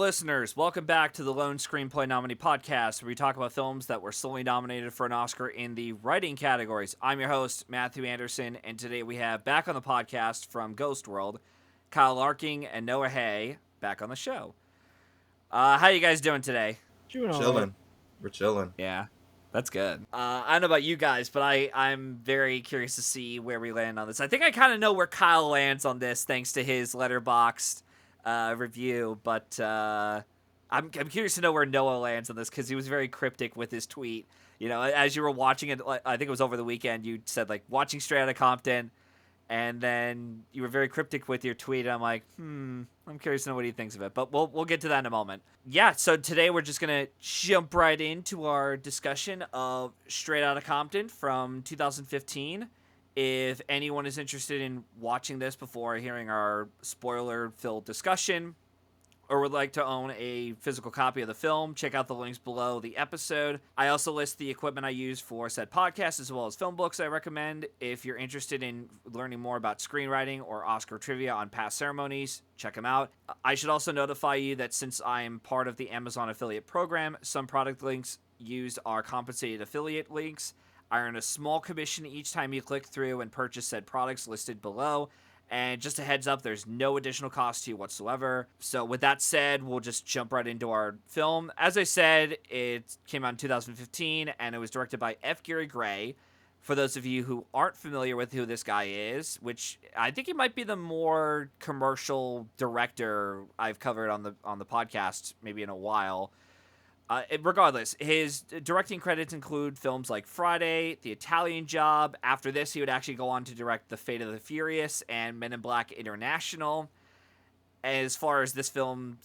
listeners, welcome back to the Lone Screenplay Nominee podcast, where we talk about films that were solely nominated for an Oscar in the writing categories. I'm your host, Matthew Anderson, and today we have back on the podcast from Ghost World, Kyle Arking and Noah Haye back on the show. How you guys doing today? Doing all Chilling. right. We're chilling. Yeah, that's good. I don't know about you guys, but I'm very curious to see where we land on this. I think I kind of know where Kyle lands on this, thanks to his Letterboxd review, but I'm curious to know where Noah lands on this, because he was very cryptic with his tweet. You know, as you were watching it, I think it was over the weekend, you said, like, watching Straight Outta Compton, and then you were very cryptic with your tweet. I'm like, I'm curious to know what he thinks of it, but we'll get to that in a moment. Yeah, so today we're just going to jump right into our discussion of Straight Outta Compton from 2015. If anyone is interested in watching this before hearing our spoiler-filled discussion, or would like to own a physical copy of the film, check out the links below the episode. I also list the equipment I use for said podcast, as well as film books I recommend. If you're interested in learning more about screenwriting or Oscar trivia on past ceremonies, check them out. I should also notify you that since I am part of the Amazon affiliate program, some product links used are compensated affiliate links. I earn a small commission each time you click through and purchase said products listed below. And just a heads up, there's no additional cost to you whatsoever. So with that said, we'll just jump right into our film. As I said, it came out in 2015, and it was directed by F. Gary Gray. For those of you who aren't familiar with who this guy is, which I think he might be the more commercial director I've covered on the podcast maybe in a while. Regardless, his directing credits include films like Friday, The Italian Job. After this, he would actually go on to direct The Fate of the Furious and Men in Black International. As far as this film,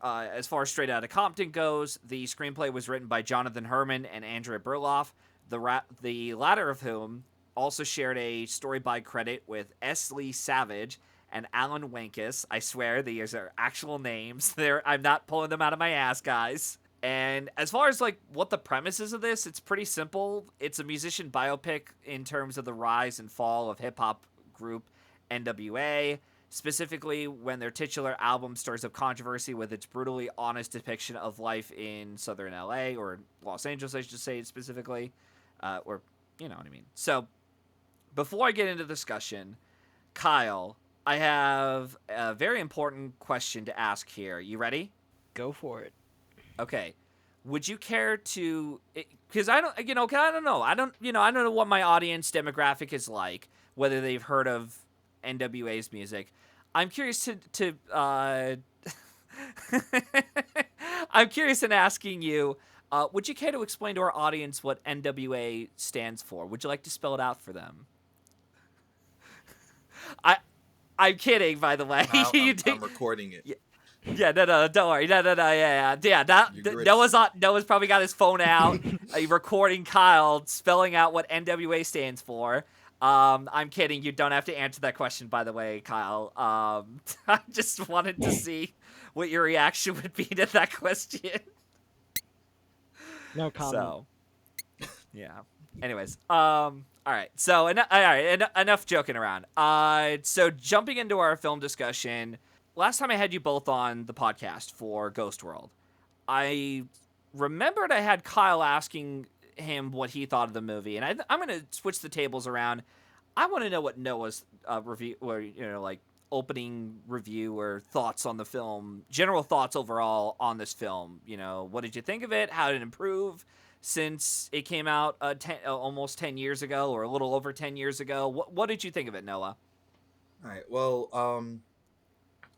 as far as Straight Outta Compton goes, the screenplay was written by Jonathan Herman and Andrea Berloff, the latter of whom also shared a story by credit with S. Lee Savage and Alan Wankus. I swear, these are actual names. I'm not pulling them out of my ass, guys. And as far as, like, what the premise is of this, it's pretty simple. It's a musician biopic in terms of the rise and fall of hip-hop group NWA, specifically when their titular album stirs up controversy with its brutally honest depiction of life in southern LA, or Los Angeles, I should say specifically, or, you know what I mean. So, before I get into the discussion, Kyle, I have a very important question to ask here. You ready? Go for it. Okay, would you care to? Because I don't know. I don't know what my audience demographic is like. Whether they've heard of NWA's music, I'm curious to. I'm curious in asking you. Would you care to explain to our audience what NWA stands for? Would you like to spell it out for them? I'm kidding, by the way. I'm recording it. Yeah, no, don't worry. No, yeah. Noah's probably got his phone out, recording Kyle spelling out what NWA stands for. I'm kidding. You don't have to answer that question, by the way, Kyle. I just wanted to see what your reaction would be to that question. No comment. So, yeah. Anyways, all right. So, enough joking around. So jumping into our film discussion. Last time I had you both on the podcast for Ghost World, I remembered I had Kyle asking him what he thought of the movie, and I'm going to switch the tables around. I want to know what Noah's review, or opening review or thoughts on the film, general thoughts overall on this film. What did you think of it? How did it improve since it came out almost 10 years ago, or a little over 10 years ago? What did you think of it, Noah? All right. Well,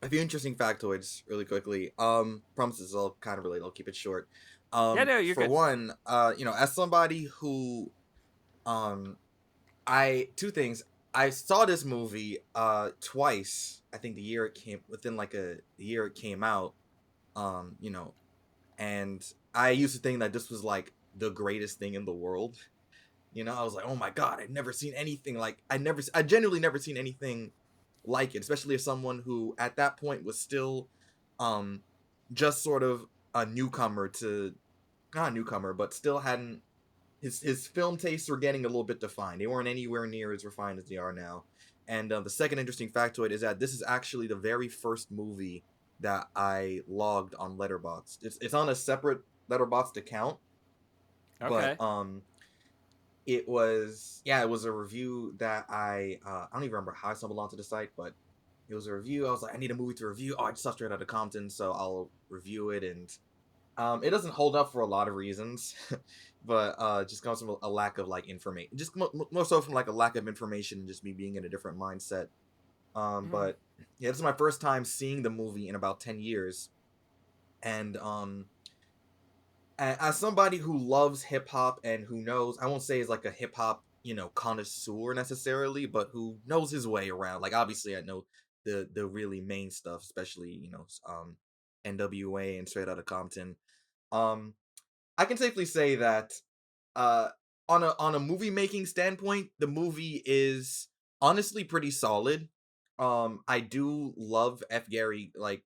a few interesting factoids really quickly. Promises I'll kind of relate. I'll keep it short. Yeah, no, you're for good. one, as somebody who, two things. I saw this movie twice. I think the year it came out. And I used to think that this was like the greatest thing in the world. I was like, oh my god, I've never seen anything like I genuinely never seen anything like it, especially as someone who at that point was still just sort of a newcomer to not a newcomer, but still hadn't his film tastes were getting a little bit defined. They weren't anywhere near as refined as they are now. And the second interesting factoid is that this is actually the very first movie that I logged on Letterboxd. It's on a separate Letterboxd account, but Okay. it was a review that I don't even remember how I stumbled onto the site, but it was a review. I was like, I need a movie to review. Oh, I just saw Straight Outta Compton, so I'll review it. And it doesn't hold up for a lot of reasons, but just comes from a lack of like information, just more so from like a lack of information and just me being in a different mindset. Mhm. But yeah, this is my first time seeing the movie in about 10 years, and as somebody who loves hip hop and who knows, I won't say is like a hip hop, connoisseur necessarily, but who knows his way around. Like obviously I know the really main stuff, especially, NWA and Straight Outta Compton. Um I can safely say that uh on a movie making standpoint, the movie is honestly pretty solid. I do love F. Gary. Like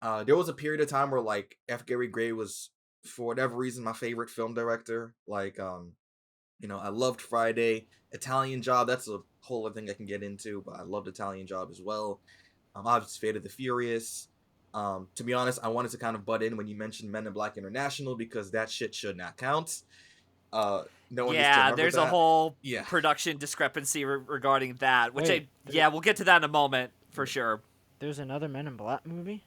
there was a period of time where like F. Gary Gray was, for whatever reason, my favorite film director. Like I loved Friday, Italian Job. That's a whole other thing I can get into, but I loved Italian Job as well. Obviously Fate of the Furious. To be honest, I wanted to kind of butt in when you mentioned Men in Black International because that shit should not count. No one needs to Yeah, remember there's a that. whole Yeah, production discrepancy regarding that, which Wait, yeah, we'll get to that in a moment for yeah, sure. there's another Men in Black movie?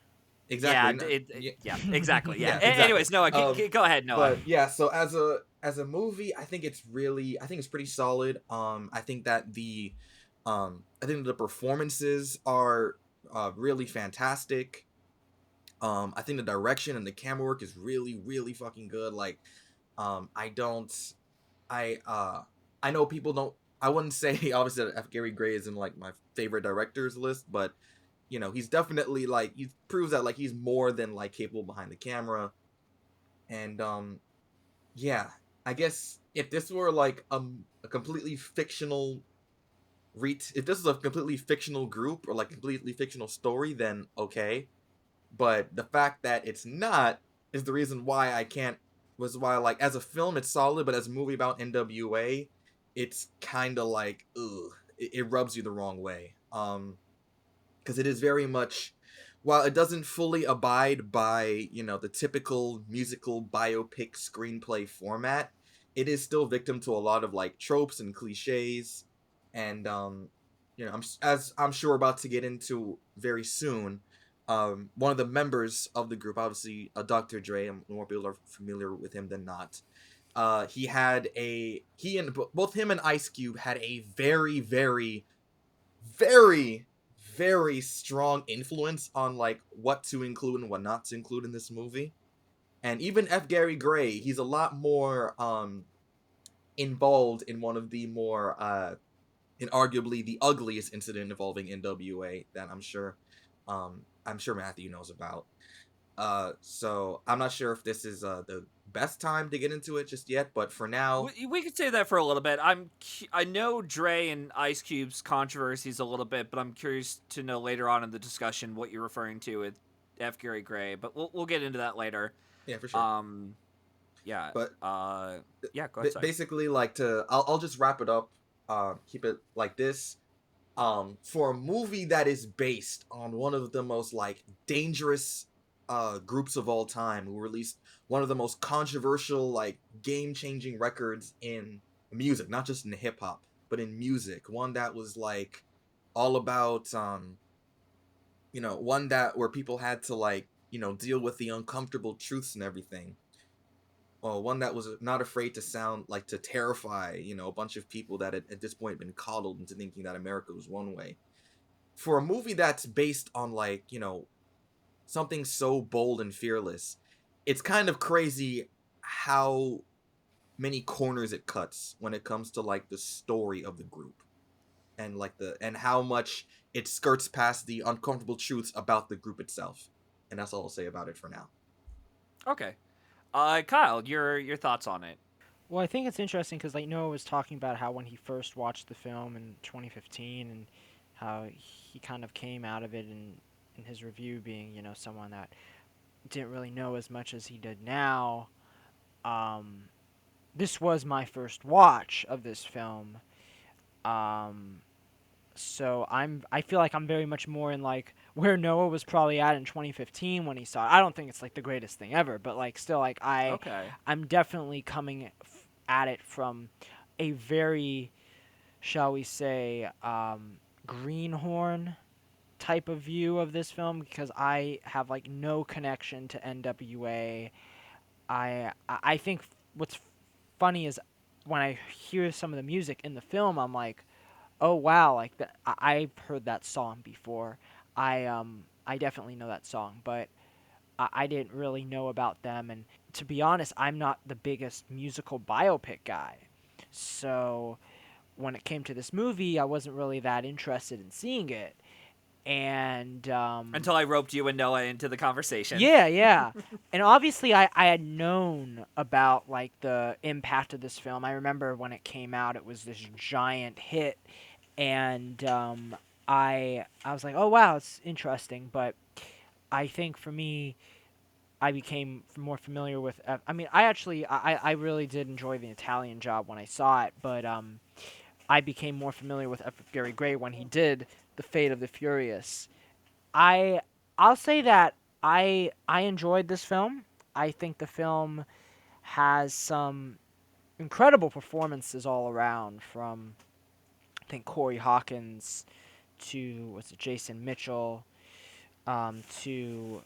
Yeah, exactly. it yeah, exactly. Yeah. Yeah, exactly. Anyways, Noah, go ahead, Noah. But yeah, so as a movie, I think it's pretty solid. I think the performances are really fantastic. I think the direction and the camera work is really really fucking good. Like I don't I I know people don't, I wouldn't say obviously that F. Gary Gray is in like my favorite directors list, but he's definitely like, he proves that like he's more than like capable behind the camera. And yeah, I guess if this were like a completely fictional if this is a completely fictional group or like completely fictional story, then okay. But the fact that it's not is the reason why I can't, was why like as a film it's solid, but as a movie about NWA, it's kind of like ugh, it rubs you the wrong way. Because it is very much, while it doesn't fully abide by the typical musical biopic screenplay format, it is still victim to a lot of like tropes and cliches. And as I'm sure about to get into very soon, one of the members of the group, obviously Dr. Dre, and more people are familiar with him than not. He and both him and Ice Cube had a very very very strong influence on like what to include and what not to include in this movie. And even F. Gary Gray, he's a lot more involved in one of the more in arguably the ugliest incident involving NWA that I'm sure Matthew knows about. So I'm not sure if this is the best time to get into it just yet, but for now, We could say that for a little bit. I know Dre and Ice Cube's controversies a little bit, but I'm curious to know later on in the discussion what you're referring to with F. Gary Gray. But we'll get into that later. yeah, for sure. Um, yeah. But Yeah. Go ahead. Sorry. basically, like, I'll just wrap it up. Keep it like this. For a movie that is based on one of the most like dangerous groups of all time, who released one of the most controversial, like game-changing records in music, not just in hip hop, but in music, one that was like all about one that where people had to like deal with the uncomfortable truths and everything. Well, one that was not afraid to sound like, to terrify a bunch of people that had at this point been coddled into thinking that America was one way. For a movie that's based on like something so bold and fearless, it's kind of crazy how many corners it cuts when it comes to like the story of the group, and like and how much it skirts past the uncomfortable truths about the group itself. And that's all I'll say about it for now. Okay. Kyle, your thoughts on it? Well, I think it's interesting because like Noah was talking about how when he first watched the film in 2015 and how he kind of came out of it in his review being someone that didn't really know as much as he did now. Um, this was my first watch of this film. Um, So I feel like I'm very much more in like where Noah was probably at in 2015 when he saw it. I don't think it's like the greatest thing ever, but like still like Okay. I'm definitely coming at it from a very, shall we say, greenhorn type of view of this film because I have like no connection to NWA. I think what's funny is when I hear some of the music in the film, I'm like, oh wow, like that I've heard that song before. I definitely know that song, but I didn't really know about them. And to be honest, I'm not the biggest musical biopic guy. So when it came to this movie, I wasn't really that interested in seeing it. And Until I roped you and Noah into the conversation. yeah, yeah. And obviously I had known about like the impact of this film. I remember when it came out, it was this giant hit, and I was like, "Oh wow, it's interesting." But I think for me, I became more familiar with I mean, I really did enjoy The Italian Job when I saw it, but I became more familiar with F. Gary Gray when he did The Fate of the Furious. I I'll say that I enjoyed this film. I think the film has some incredible performances all around, from I think Corey Hawkins to what's it, Jason Mitchell, to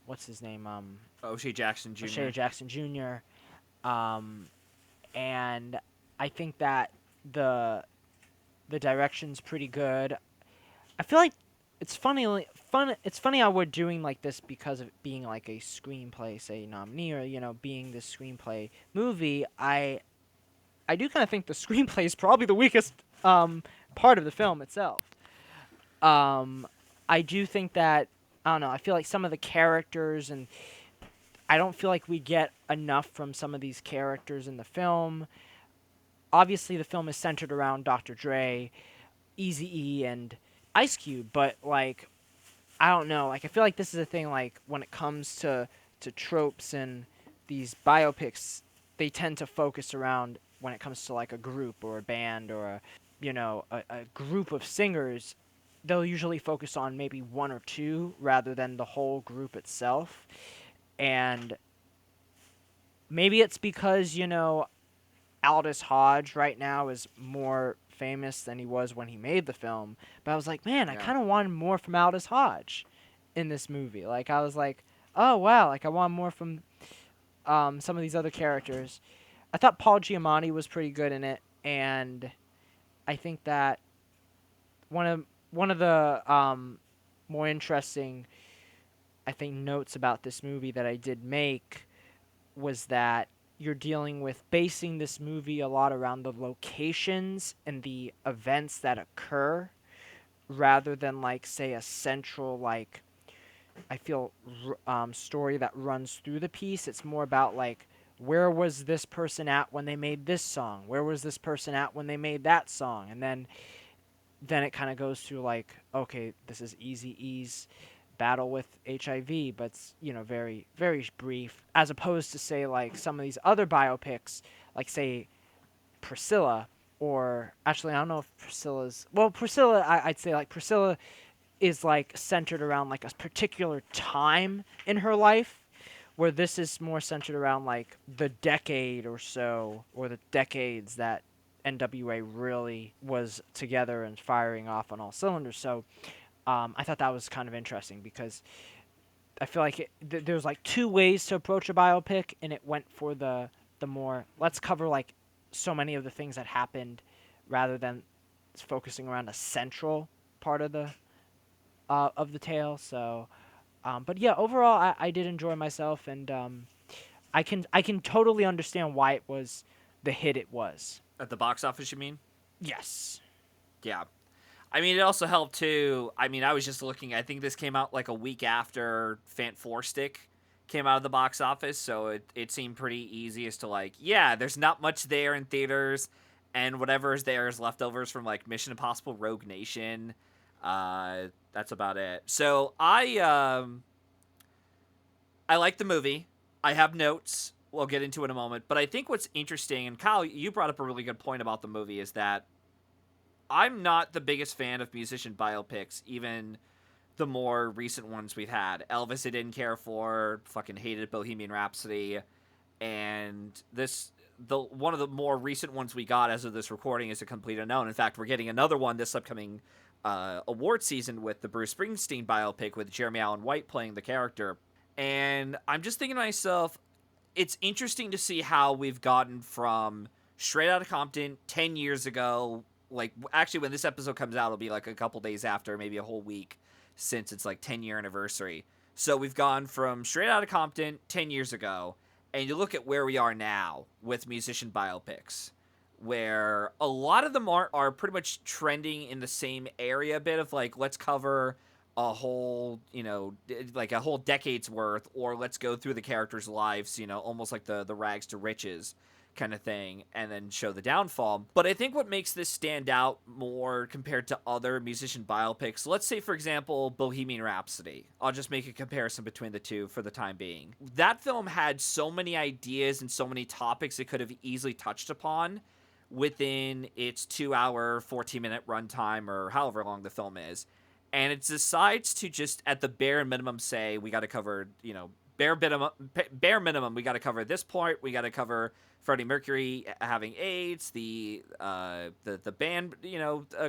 what's his name, O'Shea Jackson Jr. O'Shea Jackson Jr. Um, and I think that the the direction's pretty good. I feel like it's funny, It's funny how we're doing like this because of being like a screenplay, say nominee, or being this screenplay movie. I do kind of think the screenplay is probably the weakest part of the film itself. Um, I do think that I don't know. I feel like some of the characters, and I don't feel like we get enough from some of these characters in the film. Obviously, the film is centered around Dr. Dre, Eazy-E, and Ice Cube, but like I don't know. Like I feel like this is a thing. Like when it comes to tropes and these biopics, they tend to focus around when it comes to like a group or a band or a group of singers. They'll usually focus on maybe one or two rather than the whole group itself. And maybe it's because Aldous Hodge right now is more famous than he was when he made the film. But I was like, man, I Yeah. kind of wanted more from Aldous Hodge in this movie. Like I was like, oh wow, like I want more from some of these other characters. I thought Paul Giamatti was pretty good in it, and I think that one of the more interesting, I think, notes about this movie that I did make was that you're dealing with basing this movie a lot around the locations and the events that occur rather than like say a central like I feel story that runs through the piece. It's more about like where was this person at when they made this song? Where was this person at when they made that song? And then it kind of goes through like, okay, this is Eazy-E's battle with HIV, but it's, very, very brief, as opposed to say like some of these other biopics, like say Priscilla, or actually I don't know if Priscilla, I'd say like Priscilla is like centered around like a particular time in her life, where this is more centered around like the decade or so, or the decades that NWA really was together and firing off on all cylinders. So I thought that was kind of interesting because I feel like there's like two ways to approach a biopic, and it went for the more let's cover like so many of the things that happened rather than focusing around a central part of the tale. So, but yeah, overall, I did enjoy myself, and I can totally understand why it was the hit it was. At the box office, you mean? Yes. Yeah. I mean, it also helped too. I mean, I was just looking. I think this came out like a week after Fant Four Stick came out of the box office, so it seemed pretty easy as to like, yeah, there's not much there in theaters, and whatever is there is leftovers from like Mission Impossible: Rogue Nation. That's about it. So I like the movie. I have notes. We'll get into it in a moment. But I think what's interesting, and Kyle, you brought up a really good point about the movie, is that I'm not the biggest fan of musician biopics, even the more recent ones we've had. Elvis I didn't care for, fucking hated Bohemian Rhapsody, and the one of the more recent ones we got as of this recording is a complete unknown. In fact, we're getting another one this upcoming award season with the Bruce Springsteen biopic with Jeremy Allen White playing the character. And I'm just thinking to myself, it's interesting to see how we've gotten from Straight Outta Compton 10 years ago. Like, actually, when this episode comes out, it'll be like a couple days after, maybe a whole week since it's like 10-year anniversary. So we've gone from Straight Outta Compton 10 years ago, and you look at where we are now with musician biopics, where a lot of them are pretty much trending in the same area a bit of like, let's cover a whole, like a whole decade's worth, or let's go through the characters' lives, almost like the rags to riches kind of thing, and then show the downfall. But I think what makes this stand out more compared to other musician biopics, let's say, for example, Bohemian Rhapsody. I'll just make a comparison between the two for the time being. That film had so many ideas and so many topics it could have easily touched upon within its 2-hour, 14-minute runtime, or however long the film is. And it decides to just, at the bare minimum, say, we got to cover, bare minimum, we got to cover this point. We got to cover Freddie Mercury having AIDS, the band,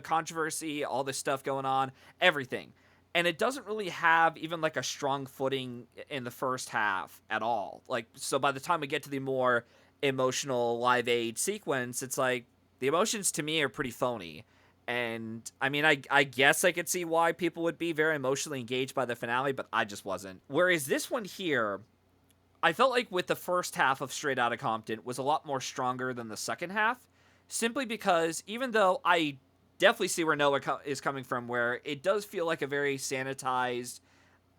controversy, all this stuff going on, everything. And it doesn't really have even like a strong footing in the first half at all. Like, so by the time we get to the more emotional Live Aid sequence, it's like the emotions to me are pretty phony. And I mean, I guess I could see why people would be very emotionally engaged by the finale, but I just wasn't. Whereas this one here, I felt like with the first half of Straight Outta Compton was a lot more stronger than the second half, simply because even though I definitely see where Noah is coming from, where it does feel like a very sanitized,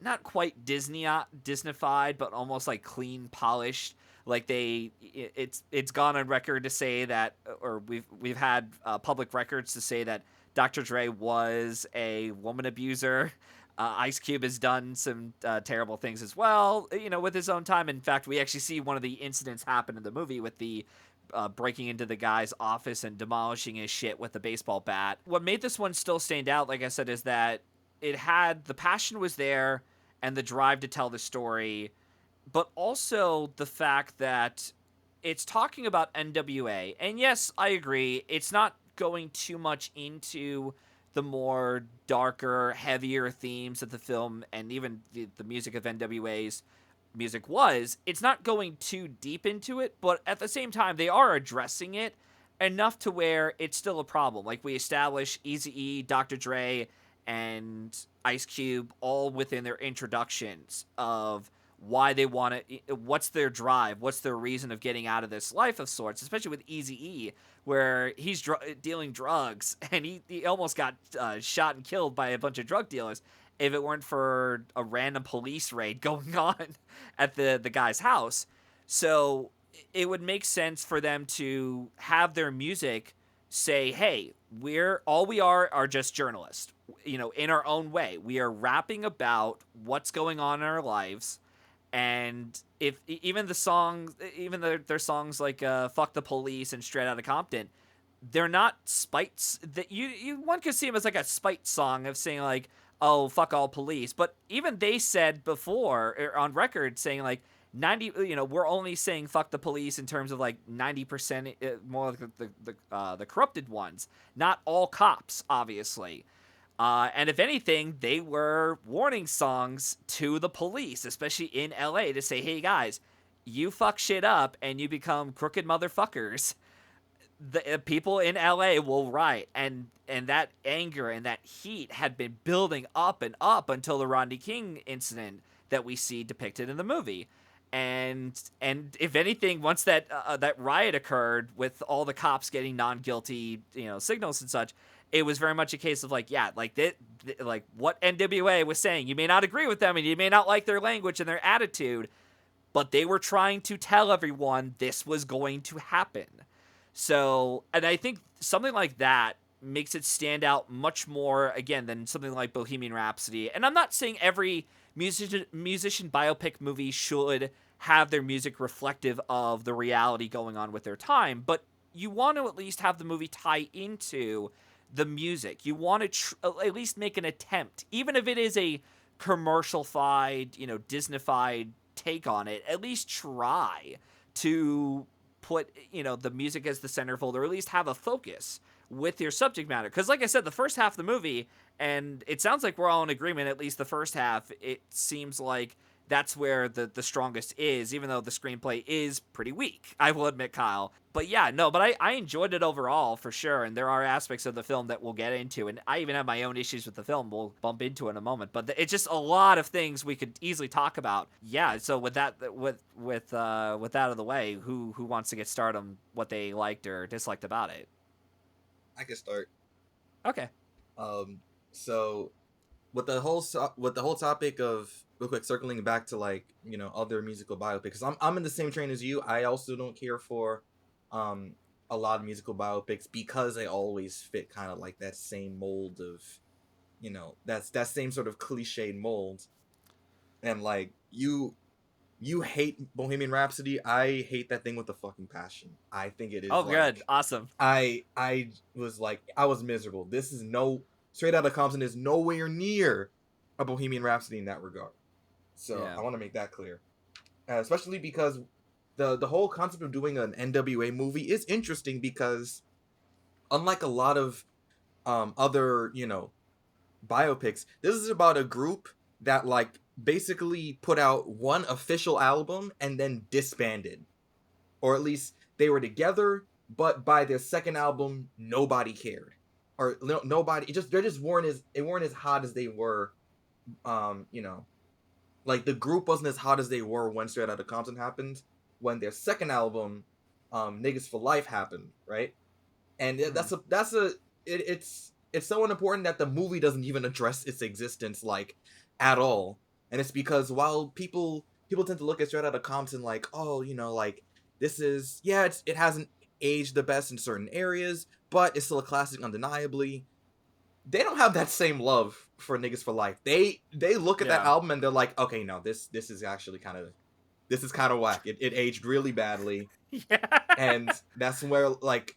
not quite Disneyfied, but almost like clean, polished. Like it's gone on record to say that, or we've had public records to say that Dr. Dre was a woman abuser. Ice Cube has done some terrible things as well, with his own time. In fact, we actually see one of the incidents happen in the movie with the breaking into the guy's office and demolishing his shit with a baseball bat. What made this one still stand out, like I said, is that it had the passion was there and the drive to tell the story, but also the fact that it's talking about NWA. And yes, I agree, it's not going too much into the more darker, heavier themes of the film, and even the music of NWA's music was. It's not going too deep into it, but at the same time, they are addressing it enough to where it's still a problem. Like, we establish Eazy-E, Dr. Dre, and Ice Cube all within their introductions of why they want to, what's their drive, what's their reason of getting out of this life of sorts, especially with Eazy-E, where he's dealing drugs, and he almost got shot and killed by a bunch of drug dealers if it weren't for a random police raid going on at the guy's house. So it would make sense for them to have their music say, hey, we are just journalists, in our own way. We are rapping about what's going on in our lives. And if even the songs, even their songs like "Fuck the Police" and "Straight Outta Compton," they're not spites. That one could see them as like a spite song of saying like, "Oh, fuck all police." But even they said before on record saying like 90, we're only saying "fuck the police" in terms of like 90% more like the corrupted ones, not all cops, obviously. And if anything, they were warning songs to the police, especially in LA, to say, hey guys, you fuck shit up and you become crooked motherfuckers, the people in LA will riot. And that anger and that heat had been building up and up until the Rodney King incident that we see depicted in the movie. And if anything, once that riot occurred with all the cops getting non-guilty, signals and such, it was very much a case of like, yeah, like like what NWA was saying. You may not agree with them and you may not like their language and their attitude, but they were trying to tell everyone this was going to happen. So, and I think something like that makes it stand out much more, again, than something like Bohemian Rhapsody. And I'm not saying every musician biopic movie should have their music reflective of the reality going on with their time, but you want to at least have the movie tie into the music. You want to at least make an attempt, even if it is a commercial-fied, Disney-fied take on it. At least try to put, the music as the centerfold, or at least have a focus with your subject matter. Because, like I said, the first half of the movie, and it sounds like we're all in agreement, at least the first half, it seems like that's where the strongest is, even though the screenplay is pretty weak, I will admit, Kyle. But yeah, no, but I enjoyed it overall, for sure, and there are aspects of the film that we'll get into, and I even have my own issues with the film we'll bump into in a moment, but it's just a lot of things we could easily talk about. Yeah, so with that out of the way, who wants to get started on what they liked or disliked about it? I can start. Okay. So with the whole topic of, real quick, circling back to like, other musical biopics, because I'm in the same train as you. I also don't care for a lot of musical biopics because they always fit kind of like that same mold of, that same sort of cliched mold. And like you hate Bohemian Rhapsody. I hate that thing with a fucking passion. I think it is Oh, good. Awesome. I was miserable. This is Straight Outta Compton is nowhere near a Bohemian Rhapsody in that regard. So Yeah. I want to make that clear, especially because the whole concept of doing an NWA movie is interesting because, unlike a lot of other biopics, this is about a group that like basically put out one official album and then disbanded, or at least they were together, but by their second album nobody cared, or nobody, they just weren't as hot as they were. Like the group wasn't as hot as they were when Straight Outta Compton happened. When their second album, Niggas for Life, happened, right? And it's so unimportant that the movie doesn't even address its existence like at all. And it's because while people tend to look at Straight Outta Compton like, oh, like this is, yeah, it hasn't aged the best in certain areas, but it's still a classic undeniably. They don't have that same love for Niggas for Life. They look at that album and they're like, okay, no, this is actually kind of whack. It aged really badly. Yeah. And that's where, like,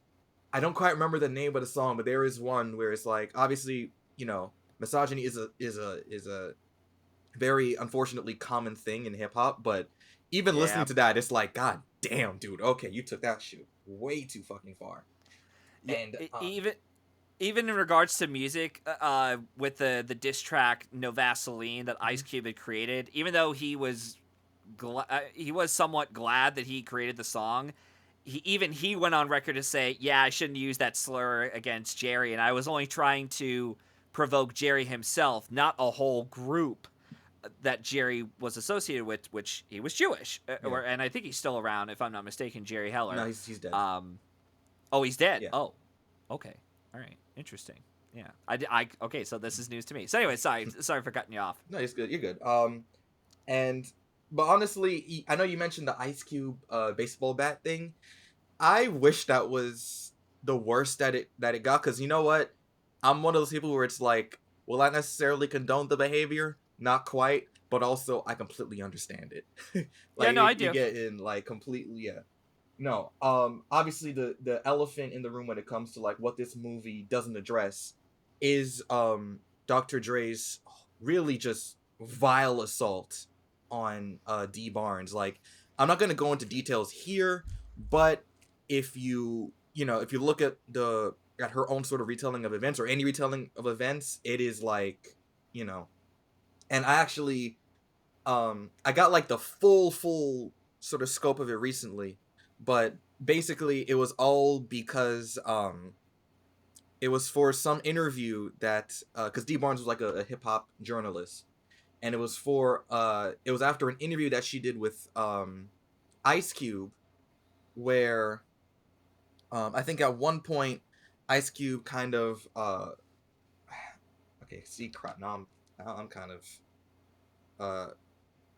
I don't quite remember the name of the song, but there is one where it's like, obviously, misogyny is a very unfortunately common thing in hip hop, but even listening to that, it's like, god damn, dude, okay, you took that shit way too fucking far. Yeah, And even in regards to music, with the diss track "No Vaseline" that Ice Cube had created, even though he was somewhat glad that he created the song, he went on record to say, "Yeah, I shouldn't use that slur against Jerry, and I was only trying to provoke Jerry himself, not a whole group that Jerry was associated with, which he was Jewish, and I think he's still around, if I'm not mistaken, Jerry Heller." no, he's dead. Oh, he's dead. Yeah. Oh, okay. All right. Interesting. Yeah. Okay, so this is news to me. So anyway, sorry for cutting you off. No, it's good. You're good. But honestly, I know you mentioned the Ice Cube baseball bat thing. I wish that was the worst that it got, because you know what? I'm one of those people where it's like, will I necessarily condone the behavior? Not quite, but also I completely understand it. Like, yeah, no, I do. You get in like completely, yeah. No, obviously the elephant in the room when it comes to like what this movie doesn't address is Dr. Dre's really just vile assault on D Barnes. Like, I'm not gonna go into details here, but if you look at her own sort of retelling of events, or any retelling of events, it is like, and I actually I got like the full sort of scope of it recently, but basically it was all because it was for some interview that because D Barnes was like a hip hop journalist, and it was after an interview that she did with Ice Cube, where I think at one point Ice Cube kind of okay, see, crap, now I'm kind of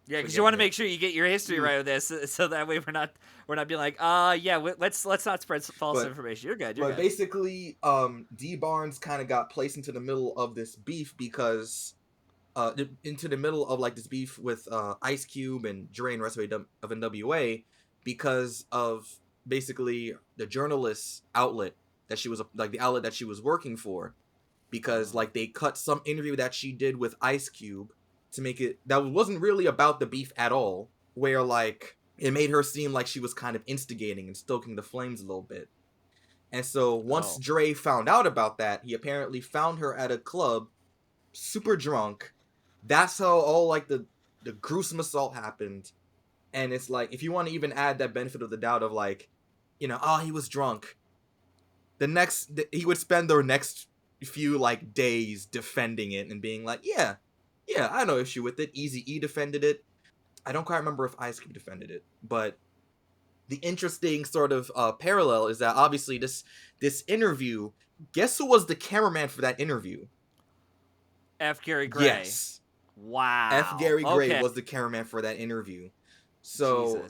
yeah, because you want to make sure you get your history right with this, so that way we're not being like, yeah, let's not spread false information. You're good. But basically, D Barnes kind of got placed into the middle of this beef because, into the middle of like this beef with Ice Cube and Dre and the rest of NWA, because of basically the journalist outlet that she was like the outlet that she was working for, because like they cut some interview that she did with Ice Cube to make it that wasn't really about the beef at all, where like it made her seem like she was kind of instigating and stoking the flames a little bit. And so once Dre found out about that, he apparently found her at a club, super drunk. That's how all like the gruesome assault happened. And it's like, if you want to even add that benefit of the doubt of like, you know, oh, he was drunk. He would spend the next few like days defending it and being like, yeah, I had no issue with it. Eazy-E defended it. I don't quite remember if Ice Cube defended it, but the interesting sort of parallel is that obviously this interview, guess who was the cameraman for that interview? F. Gary Gray. Yes. Wow. F. Gary Gray was the cameraman for that interview. So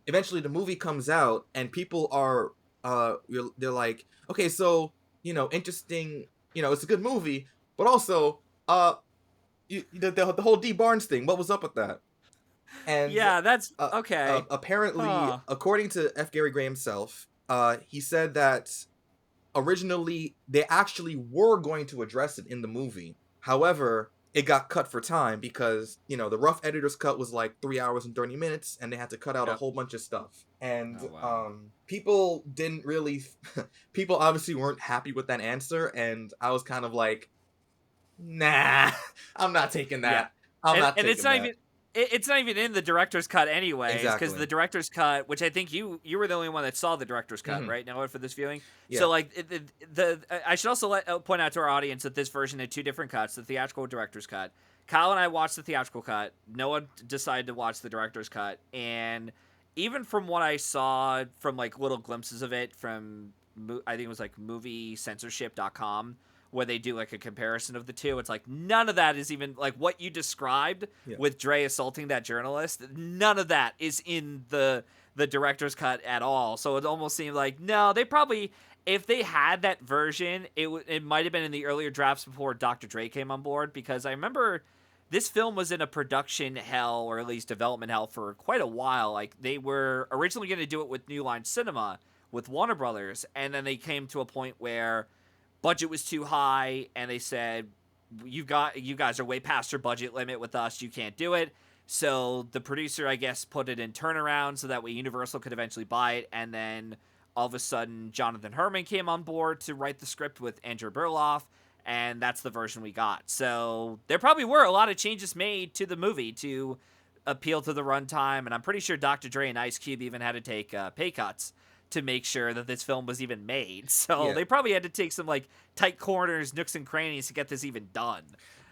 eventually the movie comes out and people are they're like, okay, so, you know, interesting, you know, it's a good movie, but also the whole D Barnes thing, what was up with that? And yeah, that's okay. Apparently, according to F. Gary Gray himself, he said that originally they actually were going to address it in the movie. However, it got cut for time because, you know, the rough editor's cut was like 3 hours and 30 minutes, and they had to cut out a whole bunch of stuff. And people didn't really, people obviously weren't happy with that answer, and I was kind of like, nah, I'm not taking that. I'm not taking that. It's not even in the director's cut anyways, because Exactly. the director's cut, which I think you were the only one that saw the director's cut, right, Noah, for this viewing? Yeah. So, like, I should also point out to our audience that this version had two different cuts, the theatrical director's cut. Kyle and I watched the theatrical cut. Noah decided to watch the director's cut, and even from what I saw from, like, little glimpses of it from, I think it was, like, moviecensorship.com, where they do like a comparison of the two, it's like none of that is even like what you described with Dre assaulting that journalist. None of that is in the director's cut at all. So it almost seemed like, no, they probably, if they had that version, it might have been in the earlier drafts before Dr. Dre came on board, because I remember this film was in a production hell, or at least development hell, for quite a while. Like, they were originally going to do it with New Line Cinema with Warner Brothers, and then they came to a point where budget was too high, and they said, you guys are way past your budget limit with us, you can't do it. So the producer, I guess, put it in turnaround so that way Universal could eventually buy it, and then all of a sudden Jonathan Herman came on board to write the script with Andrew Burloff, and that's the version we got. So there probably were a lot of changes made to the movie to appeal to the runtime, and I'm pretty sure Dr. Dre and Ice Cube even had to take pay cuts to make sure that this film was even made. So they probably had to take some like tight corners, nooks and crannies to get this even done.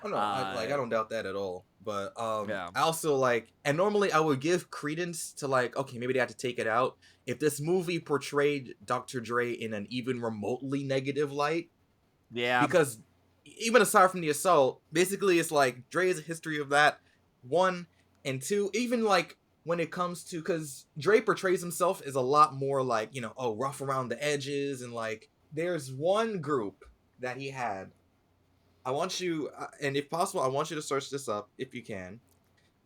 Oh no, I don't doubt that at all. But I also like, and normally I would give credence to like, okay, maybe they had to take it out if this movie portrayed Dr. Dre in an even remotely negative light. Yeah. Because even aside from the assault, basically it's like Dre has a history of that. 1 and 2, even like when it comes to, because Dre portrays himself as a lot more like, you know, rough around the edges, and like there's one group that he had. I want you, and if possible, I want you to search this up if you can.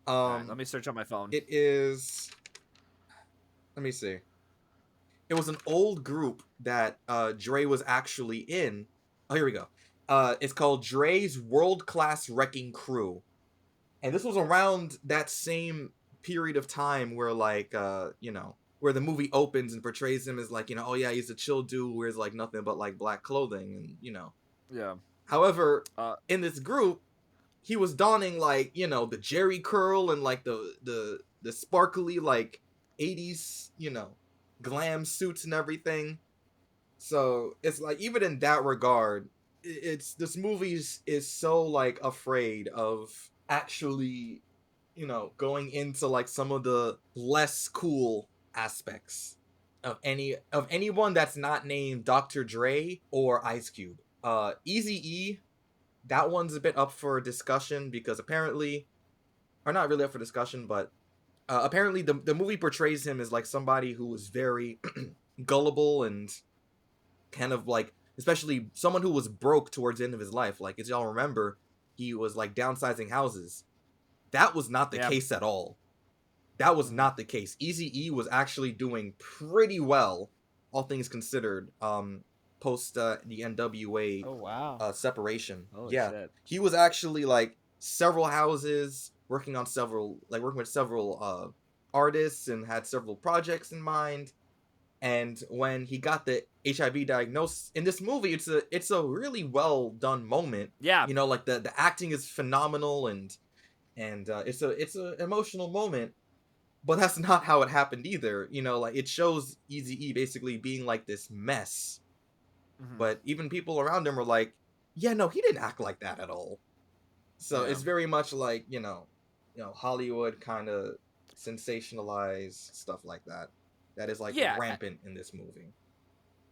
Right, let me search on my phone. It is, let me see. It was an old group that Dre was actually in. Oh, here we go. It's called Dre's World Class Wrecking Crew. And this was around that same period of time where like you know, where the movie opens and portrays him as like, you know, oh yeah, he's a chill dude who wears like nothing but like black clothing, and you know. Yeah. However, in this group, he was donning like, you know, the Jerry curl and like the sparkly like 80s, you know, glam suits and everything. So it's like, even in that regard, it's this movie is so like afraid of actually, you know, going into like some of the less cool aspects of anyone that's not named Dr. Dre or Ice Cube. Eazy-E, that one's a bit up for discussion because apparently, or not really up for discussion, but apparently the movie portrays him as like somebody who was very gullible and kind of like, especially someone who was broke towards the end of his life. Like, as y'all remember, he was like downsizing houses. That was not the case at all. That was not the case. Eazy-E was actually doing pretty well, all things considered. post the NWA Oh wow. separation. Holy Yeah, shit. he was actually like several houses, working with several artists, and had several projects in mind. And when he got the HIV diagnosis in this movie, it's a really well done moment. Yeah. You know, like the acting is phenomenal, and it's a emotional moment. But that's not how it happened either. You know, like it shows Eazy-E basically being like this mess. Mhm. But even people around him were like, "Yeah, no, he didn't act like that at all." So Yeah. it's very much like Hollywood kind of sensationalize stuff like that. That is like Yeah. rampant in this movie.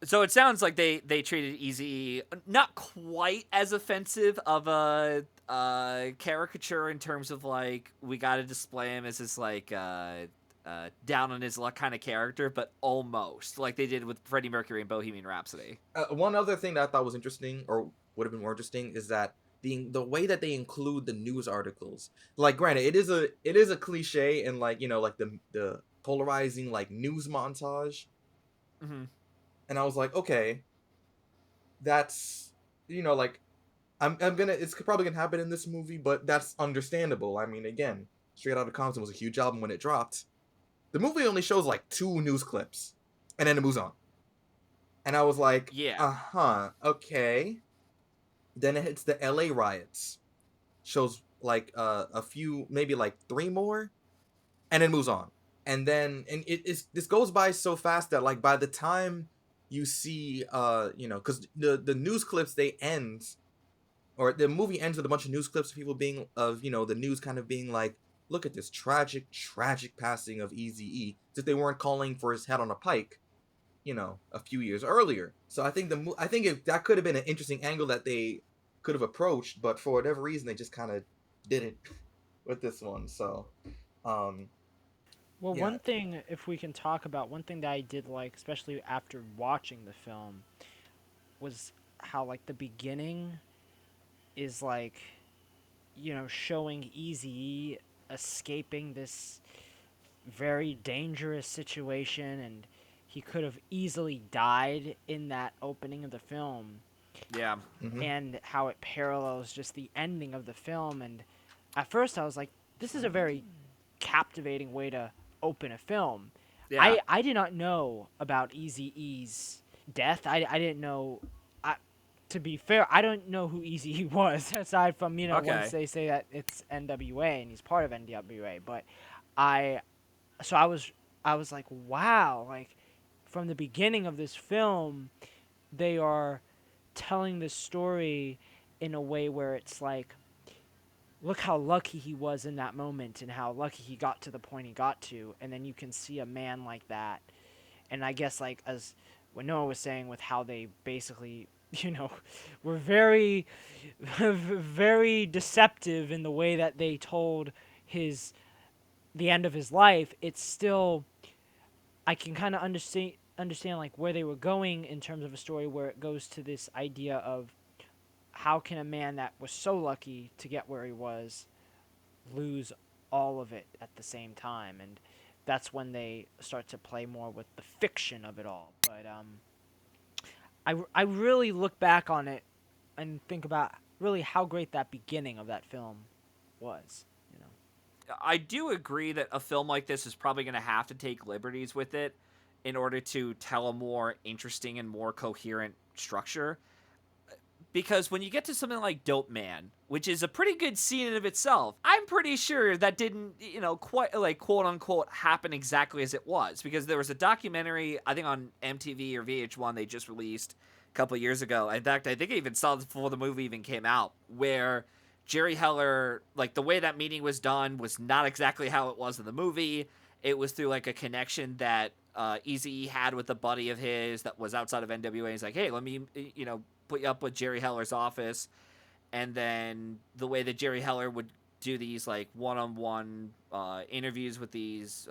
So it sounds like they treated Easy not quite as offensive of a caricature in terms of like we got to display him as this like down on his luck kind of character, but almost like they did with Freddie Mercury in Bohemian Rhapsody. One other thing that I thought was interesting, or would have been more interesting, is that the way that they include the news articles. Like, granted, it is a cliche, and like like the polarizing like news montage. Mm-hmm. And I was like, okay, that's like I'm gonna it's probably gonna happen in this movie, but that's understandable. I mean, again, Straight Outta Compton was a huge album when it dropped. The movie only shows like 2 news clips, and then it moves on. And I was like, Yeah. uh-huh, okay. Then it hits the LA riots. Shows like a few, maybe like 3 more, and then moves on. And then this goes by so fast that like by the time you see because the news clips they end, or the movie ends with a bunch of news clips of people being the news kind of being like, look at this tragic passing of Eazy-E, that they weren't calling for his head on a pike, a few years earlier. So I think that could have been an interesting angle that they could have approached, but for whatever reason they just kind of didn't with this one. So, um, Well, yeah. one thing, if we can talk about one thing that I did like, especially after watching the film, was how like the beginning is like, showing Easy escaping this very dangerous situation, and he could have easily died in that opening of the film, Yeah. Hmm. and how it parallels just the ending of the film. And at first I was like, this is a very captivating way to open a film. Yeah. I did not know about Easy E's death. I didn't know. I, to be fair, I don't know who Easy E was aside from once Okay. they say that it's NWA and he's part of NWA. But I so I was like, wow, like from the beginning of this film, they are telling the story in a way where it's like, look how lucky he was in that moment and how lucky he got to the point he got to, and then you can see a man like that. And I guess like as what Noah was saying with how they basically were very very deceptive in the way that they told his the end of his life, it's still, I can kind of understand like where they were going in terms of a story where it goes to this idea of how can a man that was so lucky to get where he was lose all of it at the same time. And that's when they start to play more with the fiction of it all. But I really look back on it and think about really how great that beginning of that film was. I do agree that a film like this is probably going to have to take liberties with it in order to tell a more interesting and more coherent structure. Because when you get to something like Dope Man, which is a pretty good scene in of itself, I'm pretty sure that didn't, quite like quote unquote happen exactly as it was. Because there was a documentary, I think on MTV or VH1 they just released a couple years ago. In fact, I think I even saw it before the movie even came out, where Jerry Heller, like the way that meeting was done was not exactly how it was in the movie. It was through like a connection that Eazy had with a buddy of his that was outside of NWA. He's like, hey, let me, put you up with Jerry Heller's office. And then the way that Jerry Heller would do these like one-on-one interviews with these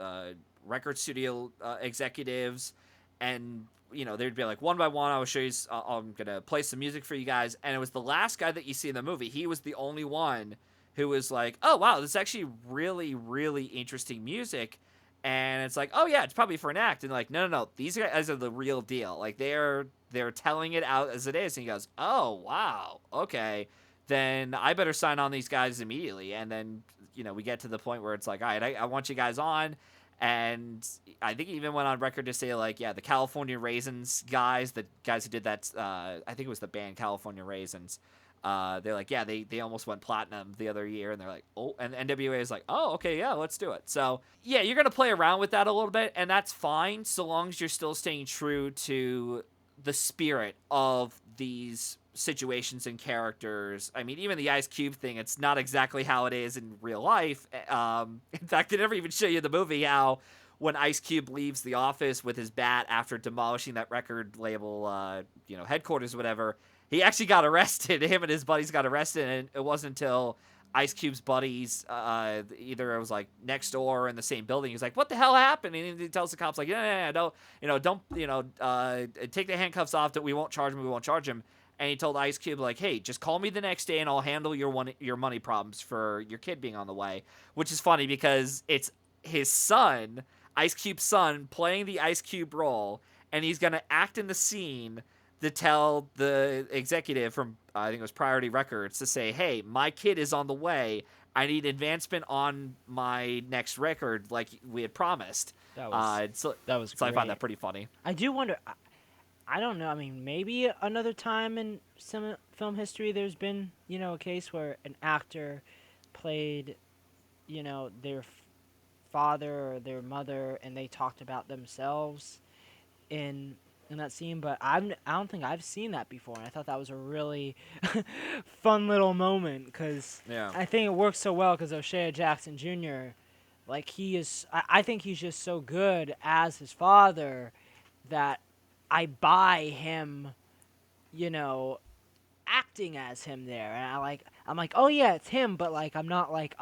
record studio executives, and they'd be like, one by one, I will show you. I'm gonna play some music for you guys. And it was the last guy that you see in the movie. He was the only one who was like, oh wow, this is actually really really interesting music. And it's like, oh yeah, it's probably for an act. And like, no, these guys are the real deal. Like they're telling it out as it is. And he goes, oh, wow, okay, then I better sign on these guys immediately. And then, we get to the point where it's like, all right, I want you guys on. And I think he even went on record to say, like, yeah, the California Raisins guys, the guys who did that, I think it was the band California Raisins, they're like, yeah, they almost went platinum the other year, and they're like, oh, and NWA is like, oh, okay, yeah, let's do it. So, yeah, you're going to play around with that a little bit, and that's fine, so long as you're still staying true to the spirit of these situations and characters. I mean, even the Ice Cube thing, it's not exactly how it is in real life. In fact, they never even show you in the movie how when Ice Cube leaves the office with his bat after demolishing that record label, headquarters or whatever, he actually got arrested. Him and his buddies got arrested, and it wasn't until Ice Cube's buddies, either it was like next door or in the same building. He's like, "What the hell happened?" And he tells the cops like, "Yeah, don't, take the handcuffs off. That we won't charge him. We won't charge him." And he told Ice Cube like, "Hey, just call me the next day, and I'll handle your money problems for your kid being on the way." Which is funny because it's his son, Ice Cube's son, playing the Ice Cube role, and he's gonna act in the scene to tell the executive from, I think it was Priority Records, to say, hey, my kid is on the way. I need advancement on my next record like we had promised. That was so great. I find that pretty funny. I do wonder, I don't know, I mean, maybe another time in some film history there's been, a case where an actor played, their father or their mother, and they talked about themselves in that scene, but I don't think I've seen that before, and I thought that was a really fun little moment, because I think it works so well, because O'Shea Jackson Jr., like, I think he's just so good as his father that I buy him, acting as him there, and I'm like, oh yeah, it's him, but like I'm not like,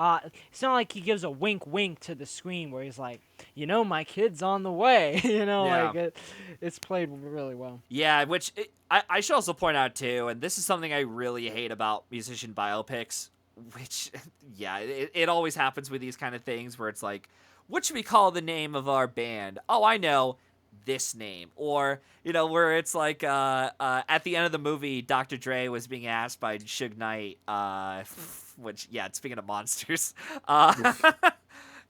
it's not like he gives a wink to the screen where he's like, my kid's on the way, like it's played really well. Yeah, which I should also point out too, and this is something I really hate about musician biopics, which it always happens with these kind of things where it's like, what should we call the name of our band? Oh, I know, this name. Or, where it's like at the end of the movie, Dr. Dre was being asked by Suge Knight, which, speaking of monsters,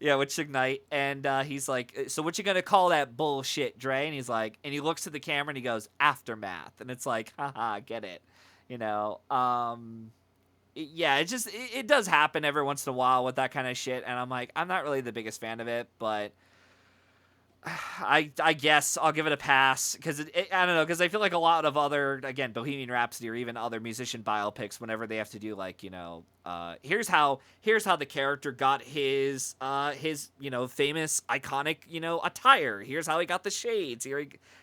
with Suge Knight, and he's like, so what you gonna call that bullshit, Dre? And he's like, and he looks to the camera and he goes, Aftermath. And it's like, haha, get it. It does happen every once in a while with that kind of shit, and I'm like, I'm not really the biggest fan of it, but I guess I'll give it a pass, because I don't know, because I feel like a lot of other, again, Bohemian Rhapsody or even other musician biopics, whenever they have to do like, here's how the character got his famous iconic attire, here's how he got the shades,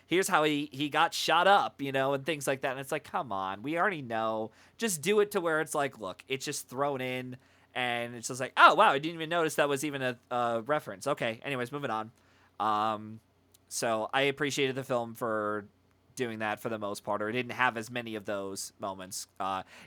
here's how he got shot up, and things like that, and it's like, come on, we already know, just do it to where it's like, look, it's just thrown in, and it's just like, oh wow, I didn't even notice that was even a reference. Okay, anyways, moving on. So I appreciated the film for doing that for the most part, or it didn't have as many of those moments.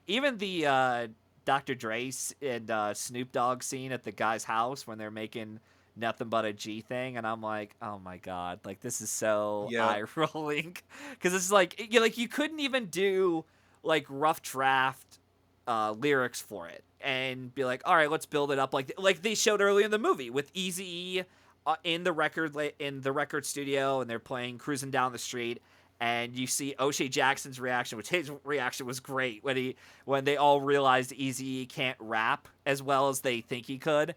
Even the Dr. Dre and Snoop Dogg scene at the guy's house when they're making nothing but a G thing, and I'm like, oh my god, like this is so eye rolling, because it's like you couldn't even do like rough draft lyrics for it and be like, all right, let's build it up like they showed early in the movie with Eazy-E. In the record studio, and they're playing Cruising Down the Street, and you see O'Shea Jackson's reaction, which his reaction was great when they all realized Eazy can't rap as well as they think he could,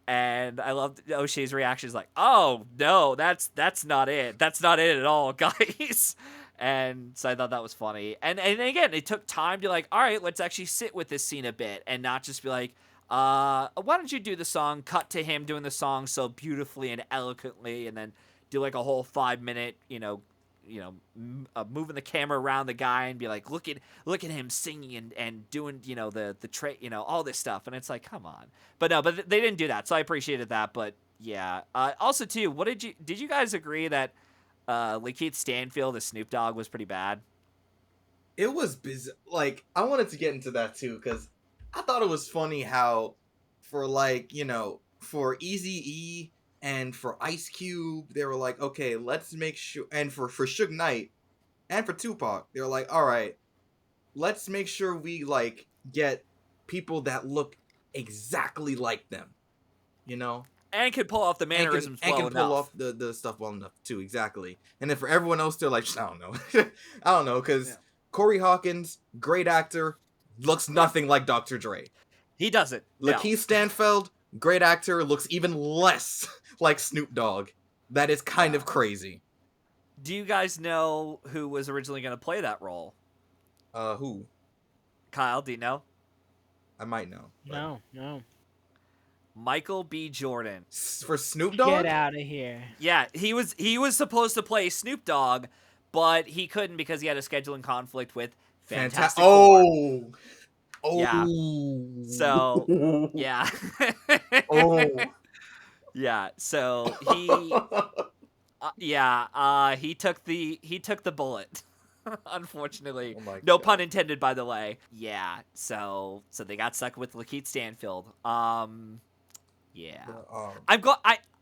and I loved O'Shea's reaction. Is like, oh no, that's not it at all, guys. And so I thought that was funny, and again, it took time to like, all right, let's actually sit with this scene a bit and not just be like, why don't you do the song, cut to him doing the song so beautifully and eloquently, and then do like a whole 5-minute, moving the camera around the guy and be like, look at him singing and doing, the all this stuff. And it's like, come on. But no, but they didn't do that. So I appreciated that. But yeah. Also too, did you guys agree that, Lakeith Stanfield as Snoop Dogg was pretty bad? It was busy. Like, I wanted to get into that too, because I thought it was funny how, for like, for Eazy-E and for Ice Cube, they were like, okay, let's make sure, and for Suge Knight, and for Tupac. They're like, all right, let's make sure we like get people that look exactly like them, you know, And can pull off the and can mannerisms and well can pull enough. off the stuff well enough too, exactly. And then for everyone else, they're like, I don't know, I don't know, Yeah. because Corey Hawkins, great actor, looks nothing like Dr. Dre. He does it. Yeah. Lakeith Stanfield, great actor, looks even less like Snoop Dogg. That is kind of crazy. Do you guys know who was originally going to play that role? Who? Kyle, do you know? I might know. No, no. Michael B. Jordan. For Snoop Dogg? Get out of here. Yeah, he was supposed to play Snoop Dogg, but he couldn't because he had a scheduling conflict with Fantastic Four. Oh. Oh. Yeah. So, yeah. Oh. Yeah, so he took the bullet. Unfortunately. Oh my No God. pun intended, by the way. Yeah, so they got stuck with Lakeith Stanfield. Yeah.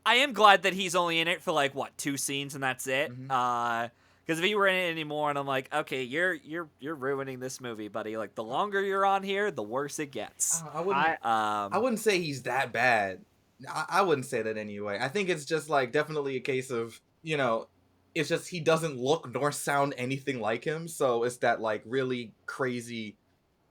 I am glad that he's only in it for like what, 2 scenes and that's it. Mhm. Because if he were in it anymore, and I'm like, okay, you're ruining this movie, buddy. Like the longer you're on here, the worse it gets. I wouldn't say he's that bad. I wouldn't say that anyway. I think it's just like definitely a case of, you know, it's just he doesn't look nor sound anything like him. So it's that like really crazy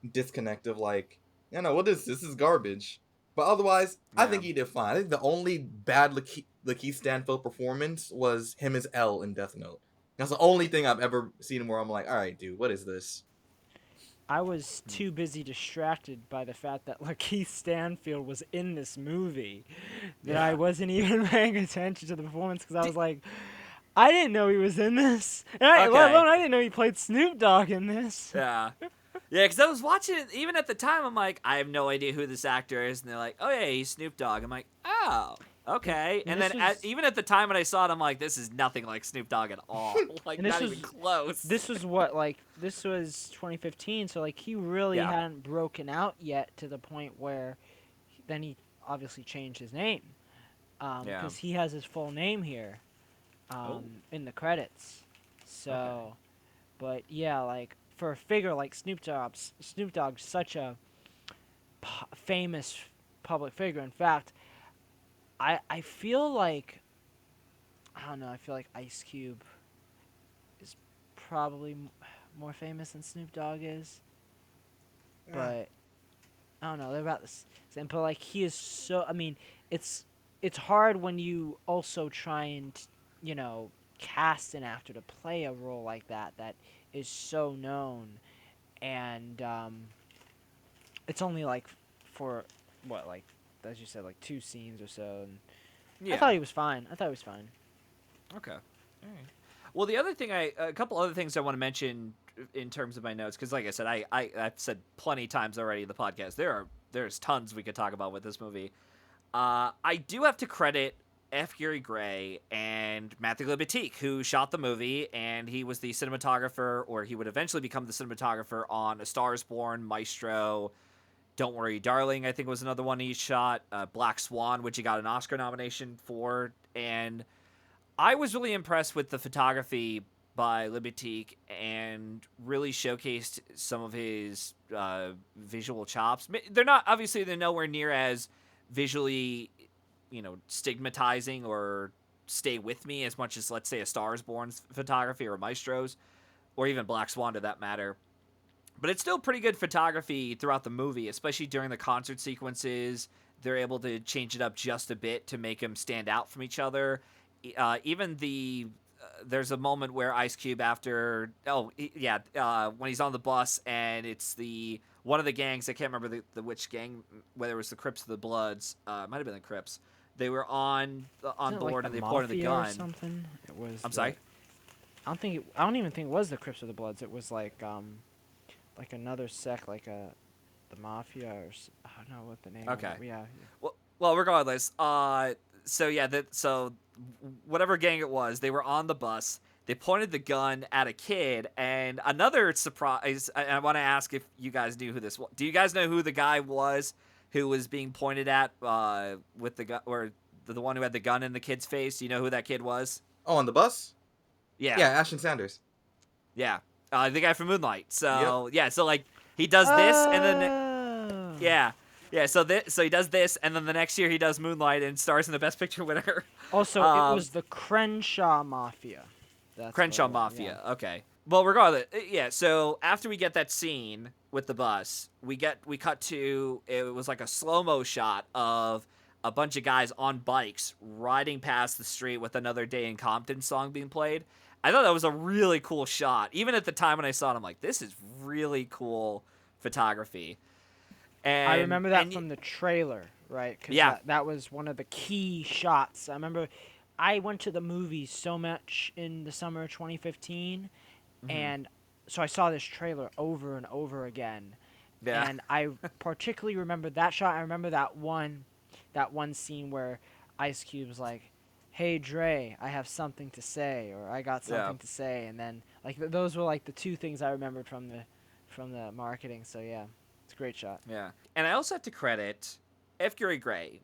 disconnect of like, you know, what is this? This is garbage. But otherwise, I think he did fine. I think the only bad Lakeith Stanfield performance was him as L in Death Note. That's the only thing I've ever seen him where I'm like, all right, dude, what is this? I was too busy distracted by the fact that Lakeith Stanfield was in this movie that I wasn't even paying attention to the performance because I was like, I didn't know he was in this. And let alone I didn't know he played Snoop Dogg in this. Yeah. Yeah, because I was watching it, even at the time, I'm like, I have no idea who this actor is. And they're like, oh, yeah, he's Snoop Dogg. I'm like, oh, okay. And then even at the time when I saw it, I'm like, this is nothing like Snoop Dogg at all. Like, not even close. This was what, like, this was 2015, so, like, he really hadn't broken out yet to the point where then he obviously changed his name. Because he has his full name here in the credits. So, but, yeah, like, for a figure like Snoop Dogg's such a famous public figure. In fact, I feel like, I don't know, I feel like Ice Cube is probably more famous than Snoop Dogg is. But, I don't know, they're about the same. But, like, he is so, I mean, it's hard when you also try and, you know, cast an actor to play a role like that is so known. And, it's only, like, for, what, like, as you said, like, 2 scenes or so. And I thought he was fine. Okay. All right. Well, the other thing a couple other things I want to mention in terms of my notes, because like I said, I've said plenty times already in the podcast, there's tons we could talk about with this movie. I do have to credit F. Gary Gray and Matthew Libatique, who shot the movie, and he was the cinematographer, or he would eventually become the cinematographer on A Star Is Born, Maestro, Don't Worry Darling, I think was another one he shot, Black Swan, which he got an Oscar nomination for, and I was really impressed with the photography by Libatique and really showcased some of his visual chops. They're nowhere near as visually, stigmatizing or stay with me as much as, let's say, A Star Is Born's photography or Maestro's, or even Black Swan to that matter. But it's still pretty good photography throughout the movie, especially during the concert sequences. They're able to change it up just a bit to make them stand out from each other. Even there's a moment where Ice Cube when he's on the bus and it's one of the gangs, I can't remember which gang, whether it was the Crips or the Bloods, it might have been the Crips. They were on board and they pointed the gun. Or something? It was. I'm sorry. I don't even think it was the Crips or the Bloods. It was like another sect, like the Mafia, or I don't know what the name. Okay. Yeah. Well, regardless. So whatever gang it was, they were on the bus. They pointed the gun at a kid, and another surprise. I want to ask if you guys knew who this was. Do you guys know who the guy was who was being pointed at with the gun, or the one who had the gun in the kid's face? Do you know who that kid was? Oh, on the bus? Yeah. Yeah, Ashton Sanders. Yeah, the guy from Moonlight. Yep. So yeah, so like he does this, and then Oh. yeah, yeah. So he does this, and then the next year he does Moonlight and stars in the Best Picture winner. Also, it um, was the Crenshaw Mafia. That's what Crenshaw it was. Yeah. Mafia. Okay. Well, regardless, yeah. So after we get that scene with the bus, we cut to, it was like a slow mo shot of a bunch of guys on bikes riding past the street with Another Day in Compton song being played. I thought that was a really cool shot. Even at the time when I saw it, I'm like, this is really cool photography. I And remember that from the trailer, right? Because Yeah. that was one of the key shots. I remember I went to the movies so much in the summer of 2015, and so I saw this trailer over and over again. Yeah. And I particularly remember that shot. I remember that one scene where Ice Cube's like, "Hey Dre, I have something to say," or "I got Yeah. something to say," and then like those were like the two things I remembered from the marketing. So yeah, it's a great shot. Yeah. And I also have to credit F. Gary Gray,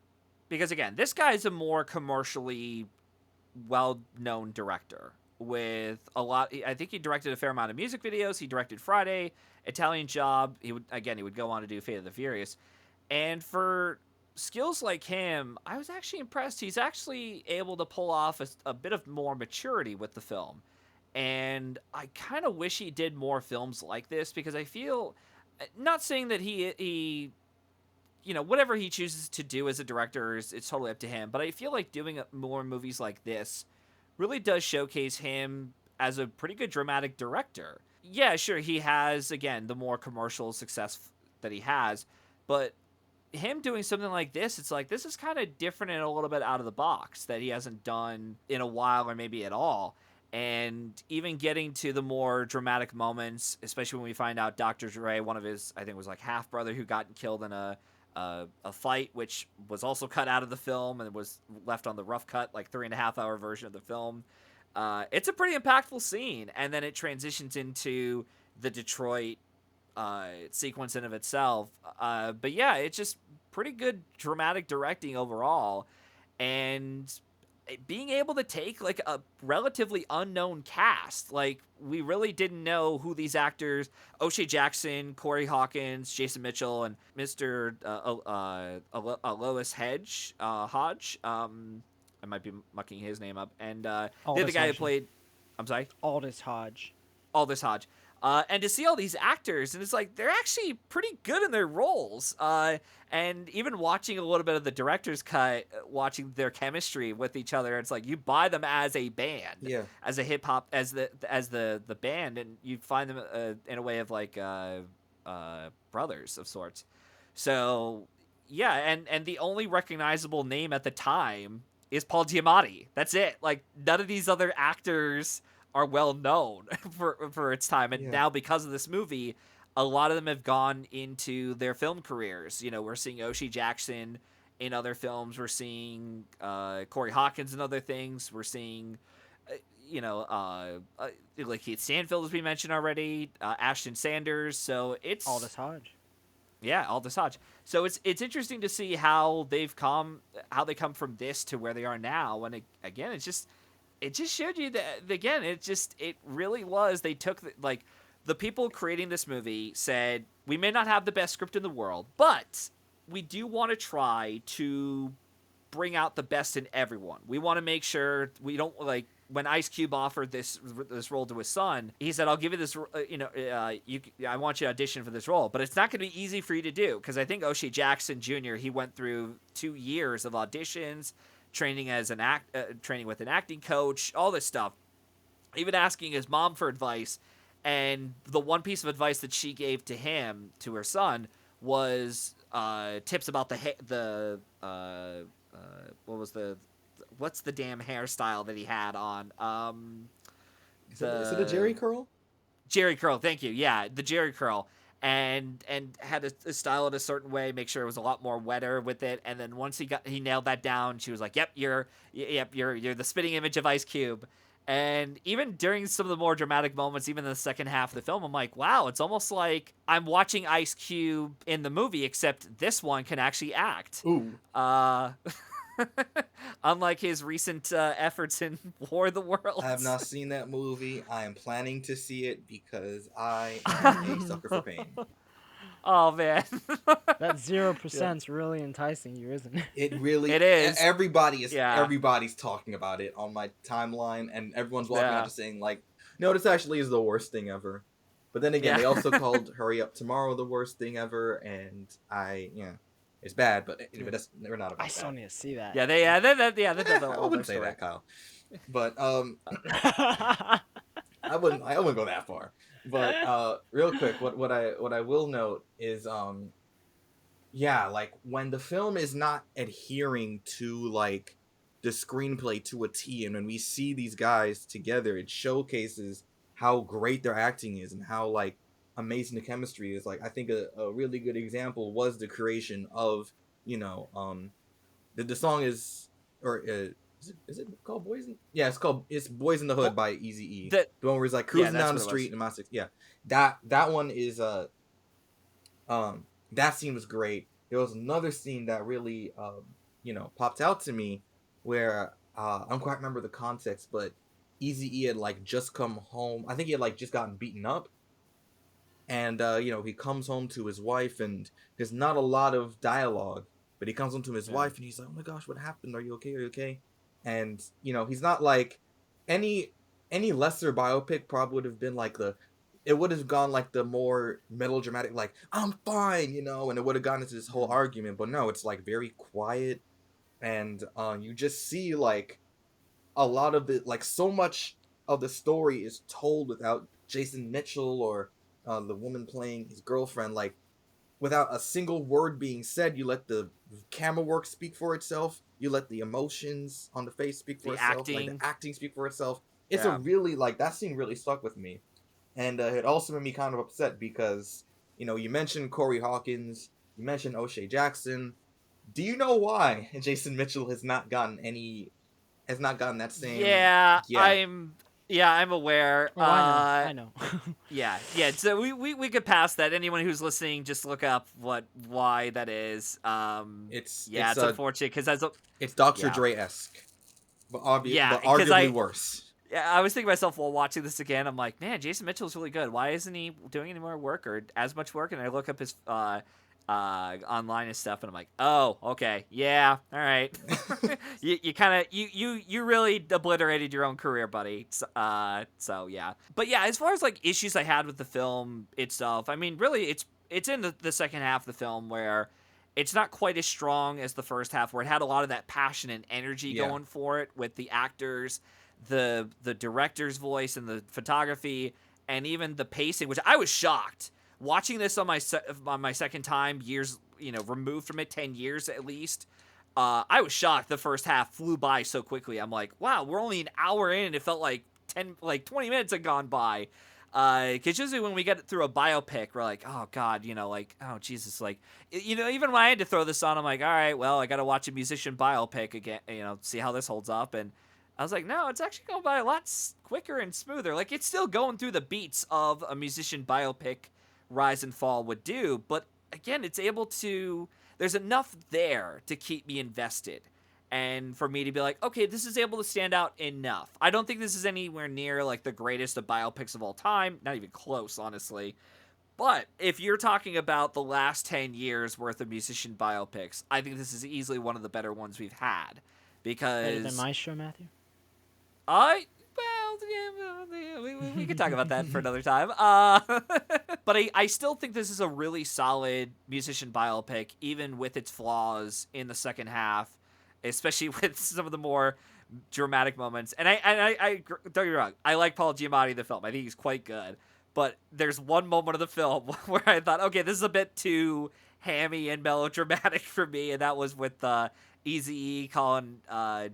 because again, this guy's a more commercially well-known director with a lot. I think he directed a fair amount of music videos. He directed Friday, Italian Job. He would go on to do Fate of the Furious. And for skills like him, I was actually impressed. He's actually able to pull off a bit of more maturity with the film. And I kind of wish he did more films like this, because I feel, not saying that he whatever he chooses to do as a director it's totally up to him, but I feel like doing more movies like this really does showcase him as a pretty good dramatic director. Yeah, sure, he has, again, the more commercial success that he has, but him doing something like this, it's like, this is kind of different and a little bit out of the box that he hasn't done in a while, or maybe at all. And even getting to the more dramatic moments, especially when we find out Dr. Dre, one of his, I think it was like half brother, who got killed in a fight, which was also cut out of the film and was left on the rough cut, like 3.5 hour version of the film. It's a pretty impactful scene, and then it transitions into the Detroit sequence in of itself. But yeah, it's just pretty good dramatic directing overall, and being able to take like a relatively unknown cast. Like, we really didn't know who these actors, O'Shea Jackson, Corey Hawkins, Jason Mitchell, and Mr. Lois Hodge. I might be mucking his name up. And they're the guy who played, I'm sorry? Aldous Hodge. Aldous Hodge. And to see all these actors, and it's like, they're actually pretty good in their roles. And even watching a little bit of the director's cut, watching their chemistry with each other, it's like, you buy them as a band, as a hip hop, as the band, and you find them in a way of like brothers of sorts. So yeah, and the only recognizable name at the time is Paul Giamatti. That's it. Like, none of these other actors are well known for its time, and now, because of this movie, a lot of them have gone into their film careers. We're seeing O'Shea Jackson in other films. We're seeing Corey Hawkins in other things. We're seeing like Keith Stanfield, as we mentioned already, Ashton Sanders. So it's Aldous Hodge. Yeah, Aldous Hodge. So it's interesting to see how they come from this to where they are now. And again, it just showed you that, again, it really was, they took the people creating this movie said, we may not have the best script in the world, but we do want to try to bring out the best in everyone. We want to make sure we don't, like, when Ice Cube offered this role to his son, he said, I'll give you this, I want you to audition for this role, but it's not going to be easy for you to do, because I think O'Shea Jackson Jr., he went through 2 years of auditions, training as training with an acting coach, all this stuff, even asking his mom for advice. And the one piece of advice that she gave to him, to her son, was tips about what's the damn hairstyle that he had on? Is it a Jerry curl? Jerry curl, thank you. Yeah, the Jerry curl. And had a style in a certain way, make sure it was a lot more wetter with it. And then once he nailed that down, she was like, "Yep, you're the spitting image of Ice Cube." And even during some of the more dramatic moments, even in the second half of the film, I'm like, wow, it's almost like I'm watching Ice Cube in the movie, except this one can actually act. Ooh. Unlike his recent efforts in War of the Worlds. I have not seen that movie. I am planning to see it because I am a sucker for pain. Oh man. That zero Yeah. percent's really enticing you, isn't it? It really It is. Yeah. everybody's talking about it on my timeline, and everyone's walking out Yeah. just saying like, no, this actually is the worst thing ever. But then again, Yeah. they also called Hurry Up Tomorrow the worst thing ever, and it's bad, but anyway, we're not about I still that. need to see that. Yeah, they did the I whole wouldn't say story. that, Kyle. But I wouldn't go that far. But real quick, what I will note is like when the film is not adhering to like the screenplay to a T, and when we see these guys together, it showcases how great their acting is and how like amazing the chemistry is. Like I think a really good example was the creation of the song is or is it called Boys in? Yeah, it's Boys in the Hood by Eazy-E. The one where he's like Yeah, cruising that's down the what it street was. and my yeah. That one is that scene was great. There was another scene that really popped out to me where I don't quite remember the context, but Eazy-E had like just come home. I think he had like just gotten beaten up. And he comes home to his wife, and there's not a lot of dialogue, but he comes home to his Yeah. wife, and he's like, "Oh my gosh, what happened? Are you okay? Are you okay?" And he's not like any lesser biopic probably would have been like it would have gone like the more melodramatic, like "I'm fine," and it would have gone into this whole argument. But no, it's like very quiet, and you just see like a lot of it, like so much of the story is told without Jason Mitchell or the woman playing his girlfriend, like without a single word being said. You let the camera work speak for itself. You let the emotions on the face speak for The itself. Like acting. the acting speak for itself. It's a Yeah. really like that scene really stuck with me, and it also made me kind of upset because you mentioned Corey Hawkins, you mentioned O'Shea Jackson. Do you know why Jason Mitchell has not gotten that same? Yeah, Yeah. I'm aware. Oh, I know. Yeah. So we could pass that. Anyone who's listening, just look up why that is. It's It's unfortunate because it's Dr. yeah. Dre-esque, but Yeah, because arguably worse. Yeah, I was thinking to myself while watching this again. I'm like, man, Jason Mitchell's really good. Why isn't he doing any more work or as much work? And I look up his online and stuff, and I'm like, oh, okay, yeah, all right. you kind of you really obliterated your own career, buddy. So yeah, but yeah, as far as like issues I had with the film itself, I mean, really, it's in the second half of the film where it's not quite as strong as the first half, where it had a lot of that passion and energy Yeah. going for it with the actors, the director's voice, and the photography, and even the pacing, which I was shocked watching this on my second time, years removed from it, 10 years at least. I was shocked the first half flew by so quickly. I'm like, wow, we're only an hour in and it felt like 20 minutes had gone by. Because usually when we get through a biopic, we're like, oh god, like, oh Jesus, like, even when I had to throw this on, I'm like, all right, well, I got to watch a musician biopic again, see how this holds up. And I was like, no, it's actually going by a lot quicker and smoother. Like, it's still going through the beats of a musician biopic rise and fall would do, but again, it's able to, there's enough there to keep me invested and for me to be like, okay, this is able to stand out enough. I don't think this is anywhere near like the greatest of biopics of all time, not even close, honestly. But if you're talking about the last 10 years worth of musician biopics, I think this is easily one of the better ones we've had. Better than Because my show, Matthew? we could talk about that for another time. But I still think this is a really solid musician biopic, even with its flaws in the second half, especially with some of the more dramatic moments. And I don't get me wrong, I like Paul Giamatti in the film. I think he's quite good. But there's one moment of the film where I thought, okay, this is a bit too hammy and melodramatic for me, and that was with Eazy-E calling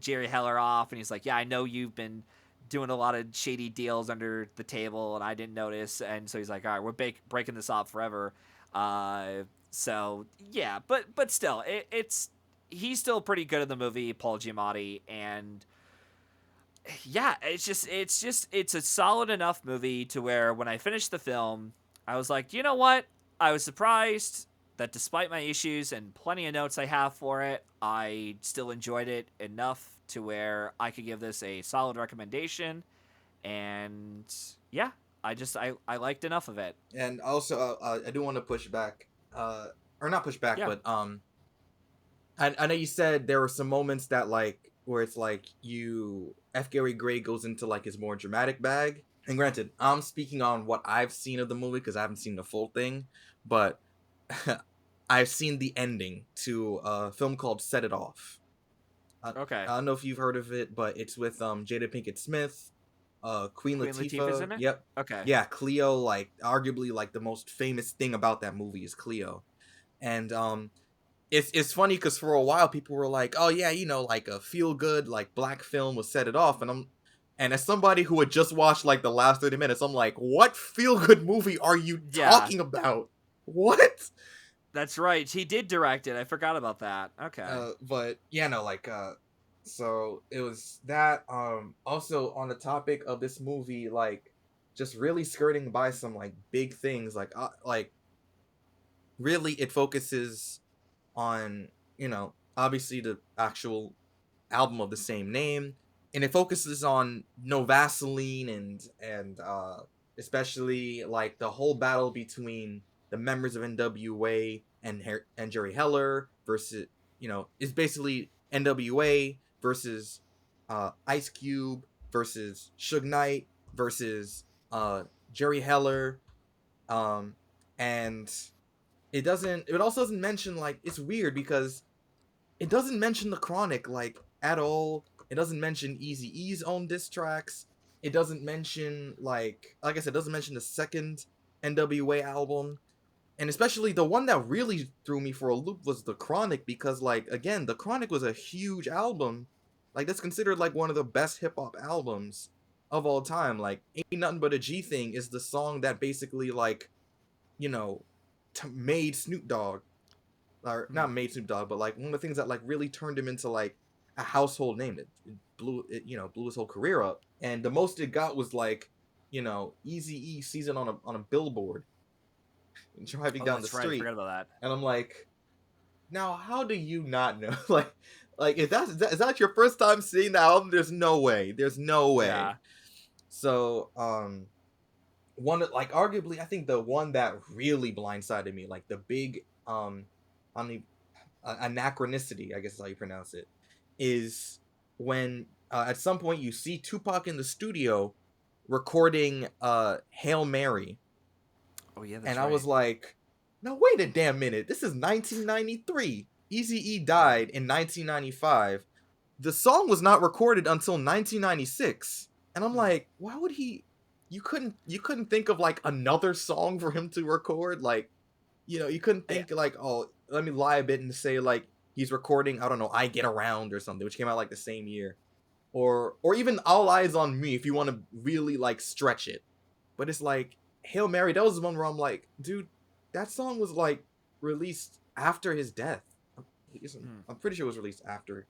Jerry Heller off, and he's like, yeah, I know you've been doing a lot of shady deals under the table, and I didn't notice. And so he's like, all right, we're breaking this off forever. So yeah, but still, he's still pretty good in the movie, Paul Giamatti, and yeah, it's a solid enough movie to where when I finished the film, I was like, you know what? I was surprised. that despite my issues and plenty of notes I have for it, I still enjoyed it enough to where I could give this a solid recommendation. And yeah, I liked enough of it. And also, I do want to push back, or not push back, Yeah. but I know you said there were some moments that like where it's like you F. Gary Gray goes into like his more dramatic bag. And granted, I'm speaking on what I've seen of the movie because I haven't seen the full thing, but I've seen the ending to a film called Set It Off. Okay. I don't know if you've heard of it, but it's with Jada Pinkett Smith, Queen Queen Latifah's Latifah. in it? Yep. Okay. Yeah, Cleo, like arguably like the most famous thing about that movie is Cleo. And it's funny because for a while people were like, oh yeah, you know, like a feel good like black film was Set It Off, and as somebody who had just watched like the last 30 minutes, I'm like, what feel good movie are you Yeah. talking about? What? That's right. He did direct it. I forgot about that. Okay. But yeah, no, like so it was that. Also on the topic of this movie, like just really skirting by some like big things, like really it focuses on, you know, obviously the actual album of the same name, and it focuses on no Vaseline and especially like the whole battle between the members of NWA and Jerry Heller versus, you know, it's basically NWA versus Ice Cube versus Suge Knight versus Jerry Heller, um and it also doesn't mention, like, it's weird because it doesn't mention the Chronic like at all. It doesn't mention Eazy-E's own diss tracks. It doesn't mention like I said, it doesn't mention the second NWA album. And especially the one that really threw me for a loop was the Chronic, because like again, the Chronic was a huge album. Like that's considered like one of the best hip hop albums of all time. Like Ain't Nothing But a G Thing is the song that basically like, you know, made Snoop Dogg, or not made Snoop Dogg, but like one of the things that like really turned him into like a household name. It blew it, you know, blew his whole career up. And the most it got was like, you know, Eazy-E season on a billboard driving Oh, down the that's right. I street. forgot about that. And I'm like, now how do you not know? like is that your first time seeing the album? There's no way. There's no way. Yeah. So one, like arguably I think the one that really blindsided me, like the big omni anachronicity, I guess is how you pronounce it, is when at some point you see Tupac in the studio recording Hail Mary. Oh yeah, that's And right. I was like, now wait a damn minute, this is 1993. Eazy-E died in 1995. The song was not recorded until 1996. And I'm like, why would he, you couldn't think of like another song for him to record? Like, you know, you couldn't think like, oh, let me lie a bit and say like he's recording, I don't know, I Get Around or something, which came out like the same year, or even All Eyes on Me if you want to really like stretch it. But it's like Hail Mary, that was one where I'm like, dude, that song was like released after his death. I'm pretty sure it was released after.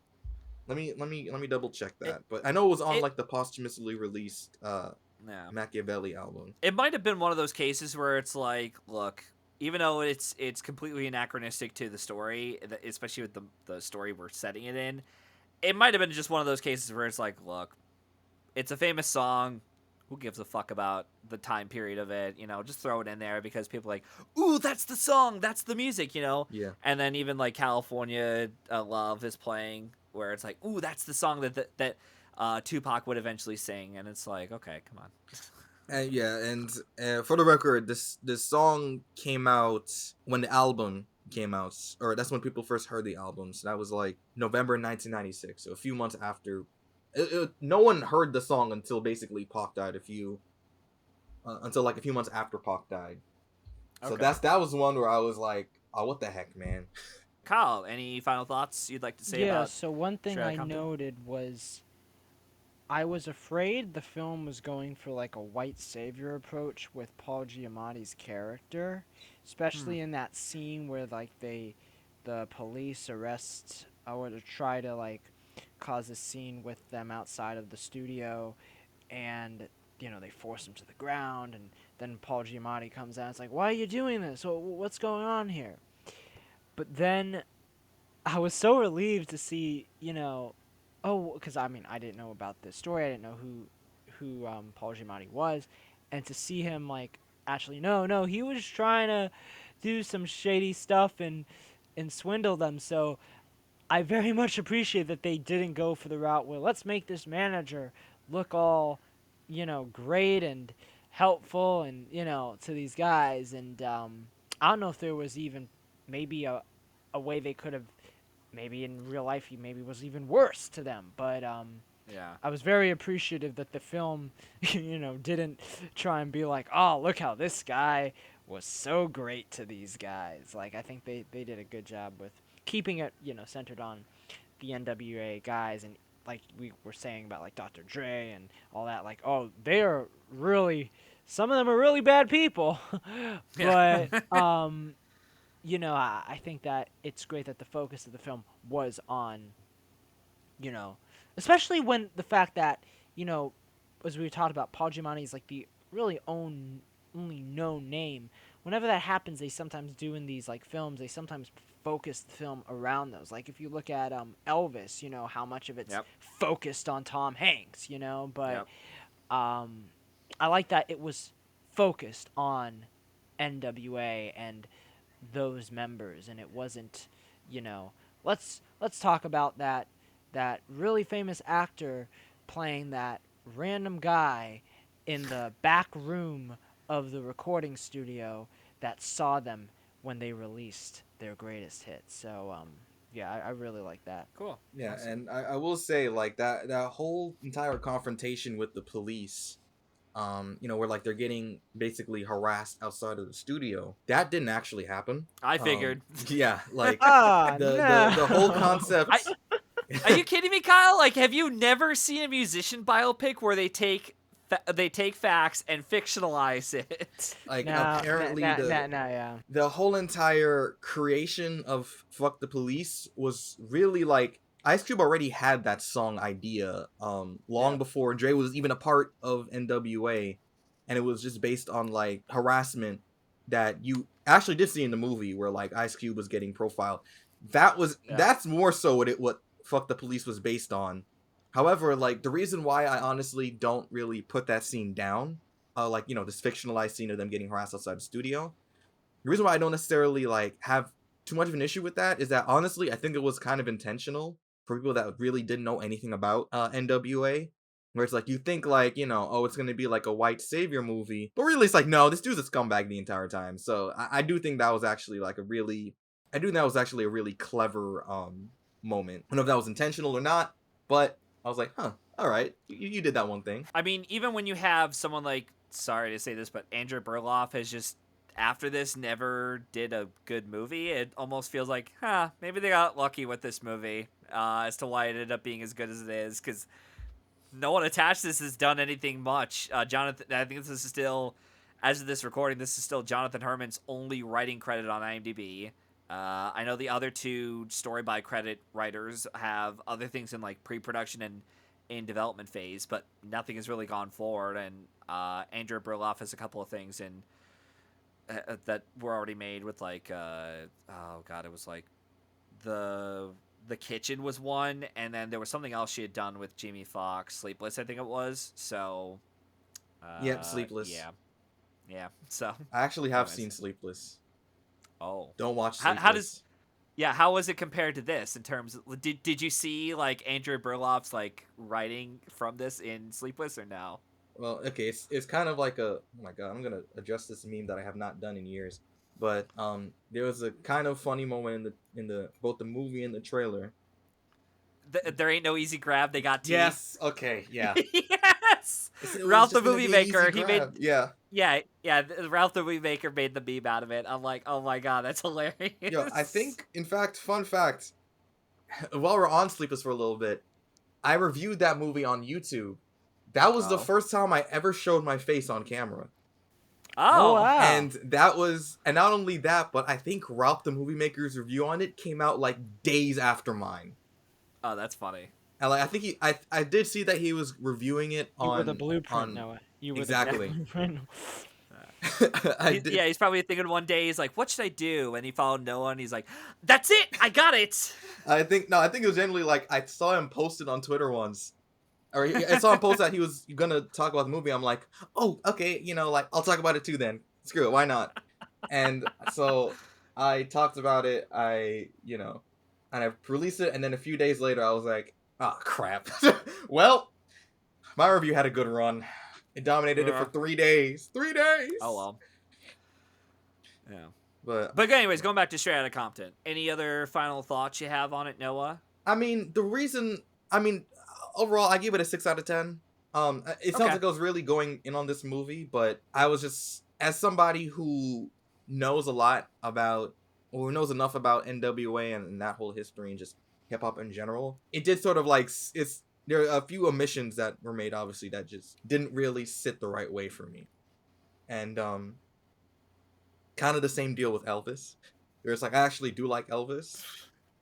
Let me double check that. But I know it was on like the posthumously released Yeah. Machiavelli album. It might have been one of those cases where it's like, look, even though it's completely anachronistic to the story, especially with the story we're setting it in, it might have been just one of those cases where it's like, look, it's a famous song. Who gives a fuck about the time period of it? You know, just throw it in there because people are like, ooh, that's the song, that's the music, you know? Yeah. And then even like California Love is playing, where it's like, ooh, that's the song that Tupac would eventually sing, and it's like, okay, come on. And yeah, and for the record, this song came out when the album came out, or that's when people first heard the album. So that was like November 1996, so a few months after. No one heard the song until basically Pac died. Until like a few months after Pac died. So Okay. that was one where I was like, oh, what the heck, man. Kyle, any final thoughts you'd like to say Yeah, about so one thing Straight Outta I Compton? noted was I was afraid the film was going for like a white savior approach with Paul Giamatti's character, especially in that scene where like the police arrest or to try to like cause a scene with them outside of the studio, and you know they force him to the ground, and then Paul Giamatti comes out. It's like, why are you doing this? What's going on here? But then I was so relieved to see, because I mean I didn't know about this story. I didn't know who Paul Giamatti was, and to see him like actually no he was trying to do some shady stuff and swindle them. So I very much appreciate that they didn't go for the route where let's make this manager look all, great and helpful and, to these guys. And I don't know if there was even maybe a way they could have, maybe in real life, he maybe was even worse to them. But Yeah. I was very appreciative that the film, didn't try and be like, oh, look how this guy was so great to these guys. Like, I think they did a good job with keeping it, centered on the NWA guys. And like we were saying about like Dr. Dre and all that, like, oh, they are really, some of them are really bad people. Yeah. But, I think that it's great that the focus of the film was on, you know, especially when the fact that, as we talked about, Paul Giamatti is like the really only known name. Whenever that happens, they sometimes do in these like films. They sometimes focus the film around those. Like if you look at Elvis, how much of it's Yep. focused on Tom Hanks, But Yep. I like that it was focused on NWA and those members, and it wasn't, let's talk about that really famous actor playing that random guy in the back room of the recording studio that saw them when they released their greatest hits. So yeah, I really like that. Cool. Yeah, Awesome. and I will say like that whole entire confrontation with the police, where like they're getting basically harassed outside of the studio. That didn't actually happen. I figured. Yeah, like Ah, the whole no. I concept. Are you kidding me, Kyle? Like, have you never seen a musician biopic where they take facts and fictionalize it? Like No, apparently yeah. the whole entire creation of "Fuck the Police" was really like Ice Cube already had that song idea long Yep. before Dre was even a part of NWA, and it was just based on like harassment that you actually did see in the movie where like Ice Cube was getting profiled. Yep. That's more so what "Fuck the Police" was based on. However, like the reason why I honestly don't really put that scene down, like this fictionalized scene of them getting harassed outside the studio, the reason why I don't necessarily like have too much of an issue with that is that honestly I think it was kind of intentional for people that really didn't know anything about NWA. Where it's like you think like, oh, it's gonna be like a white savior movie, but really it's like, no, this dude's a scumbag the entire time. So I do think that was actually like I do think that was actually a really clever moment. I don't know if that was intentional or not, but I was like, huh, all right, you did that one thing. I mean, even when you have someone like, sorry to say this, but Andrew Burloff has just, after this, never did a good movie. It almost feels like, maybe they got lucky with this movie as to why it ended up being as good as it is, because no one attached to this has done anything much. Jonathan, I think this is still, as of this recording, this is still Jonathan Herman's only writing credit on IMDb. I know the other two story by credit writers have other things in like pre-production and in development phase, but nothing has really gone forward. And Andrew Burloff has a couple of things in that were already made with like oh god, it was like the kitchen was one, and then there was something else she had done with Jamie Foxx, Sleepless, I think it was. So Yep, Sleepless. yeah. So I actually have anyways. seen Sleepless. Oh, Don't watch how does Sleepless. how was it compared to this in terms of, did you see like Andrew Burloff's like writing from this in Sleepless or no? Well, okay, it's kind of like a, oh my god, I'm gonna adjust this meme that I have not done in years. But there was a kind of funny moment in the both the movie and the trailer. There ain't no easy grab. They got teeth. Yes. Okay. Yeah. Yes. It was Ralph the just gonna movie be an easy maker. He made grab. Yeah. yeah. Ralph the movie maker made the meme out of it. I'm like, oh my god, that's hilarious. Yo, I think, in fact, fun fact, while we're on Sleepless for a little bit, I reviewed that movie on YouTube. That was the Oh. first time I ever showed my face on camera. Oh, Oh. wow. And not only that, but I think Ralph the Movie Maker's review on it came out like days after mine. Oh, that's funny. And like I think I did see that he was reviewing it You were the on blueprint, Noah. You were exactly. the blueprint. I did. He's probably thinking one day, he's like, what should I do? And he followed Noah, and he's like, that's it! I got it! I think it was generally like I saw him posted on Twitter once, or I saw him post that he was gonna talk about the movie. I'm like, oh, okay, like I'll talk about it too then. Screw it, why not? And so I talked about it. And I released it, and then a few days later, I was like, oh crap. Well, my review had a good run. It dominated it for 3 days. 3 days. Oh, well. Yeah. But anyways, going back to Straight Outta Compton, any other final thoughts you have on it, Noah? I mean, overall, I give it a 6 out of 10. It sounds like I was really going in on this movie, but I was just, as somebody who knows a lot about, or knows enough about NWA and that whole history and just hip hop in general, it did sort of like, there are a few omissions that were made, obviously, that just didn't really sit the right way for me. And kind of the same deal with Elvis. There's like, I actually do like Elvis,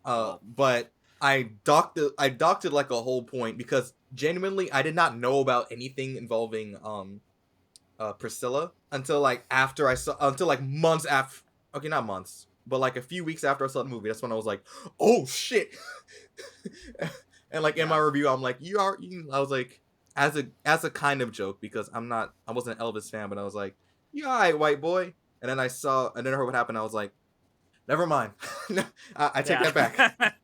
but I docked it like a whole point because genuinely I did not know about anything involving Priscilla until like months after. Okay, not months, but like a few weeks after I saw the movie. That's when I was like, oh shit. And like in my review, I'm like, I was like, as a kind of joke, because I wasn't an Elvis fan, but I was like, you alright, white boy. And then I heard what happened. I was like, never mind. I take that back.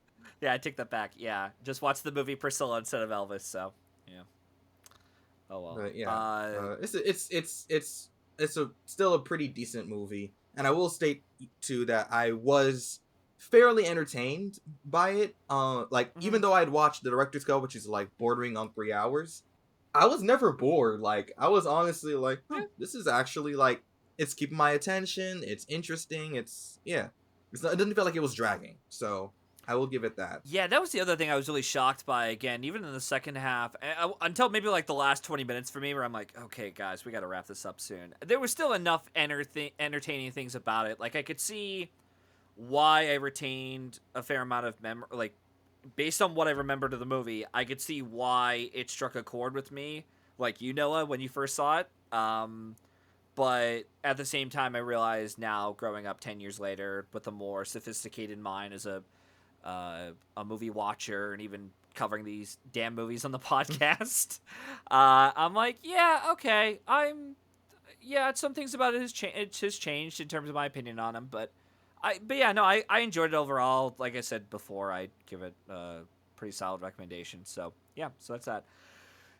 Yeah, I take that back. Yeah, just watch the movie Priscilla instead of Elvis. So, yeah. Oh well. But yeah, it's still a pretty decent movie, and I will state too that I was fairly entertained by it. Even though I had watched the director's cut, which is like bordering on 3 hours, I was never bored. Like I was honestly like, this is actually like, it's keeping my attention. It's interesting. It didn't feel like it was dragging. So I will give it that. Yeah, that was the other thing I was really shocked by, again, even in the second half, until maybe like the last 20 minutes for me, where I'm like, okay, guys, we got to wrap this up soon. There was still enough entertaining things about it. Like, I could see why I retained a fair amount of memory. Like, based on what I remembered of the movie, I could see why it struck a chord with me, like you, Noah, when you first saw it. But at the same time, I realized now, growing up 10 years later, with a more sophisticated mind as a movie watcher, and even covering these damn movies on the podcast, I'm like, yeah, okay, some things about it has changed in terms of my opinion on them, but I enjoyed it overall. Like I said before, I give it a pretty solid recommendation. So yeah, so that's that.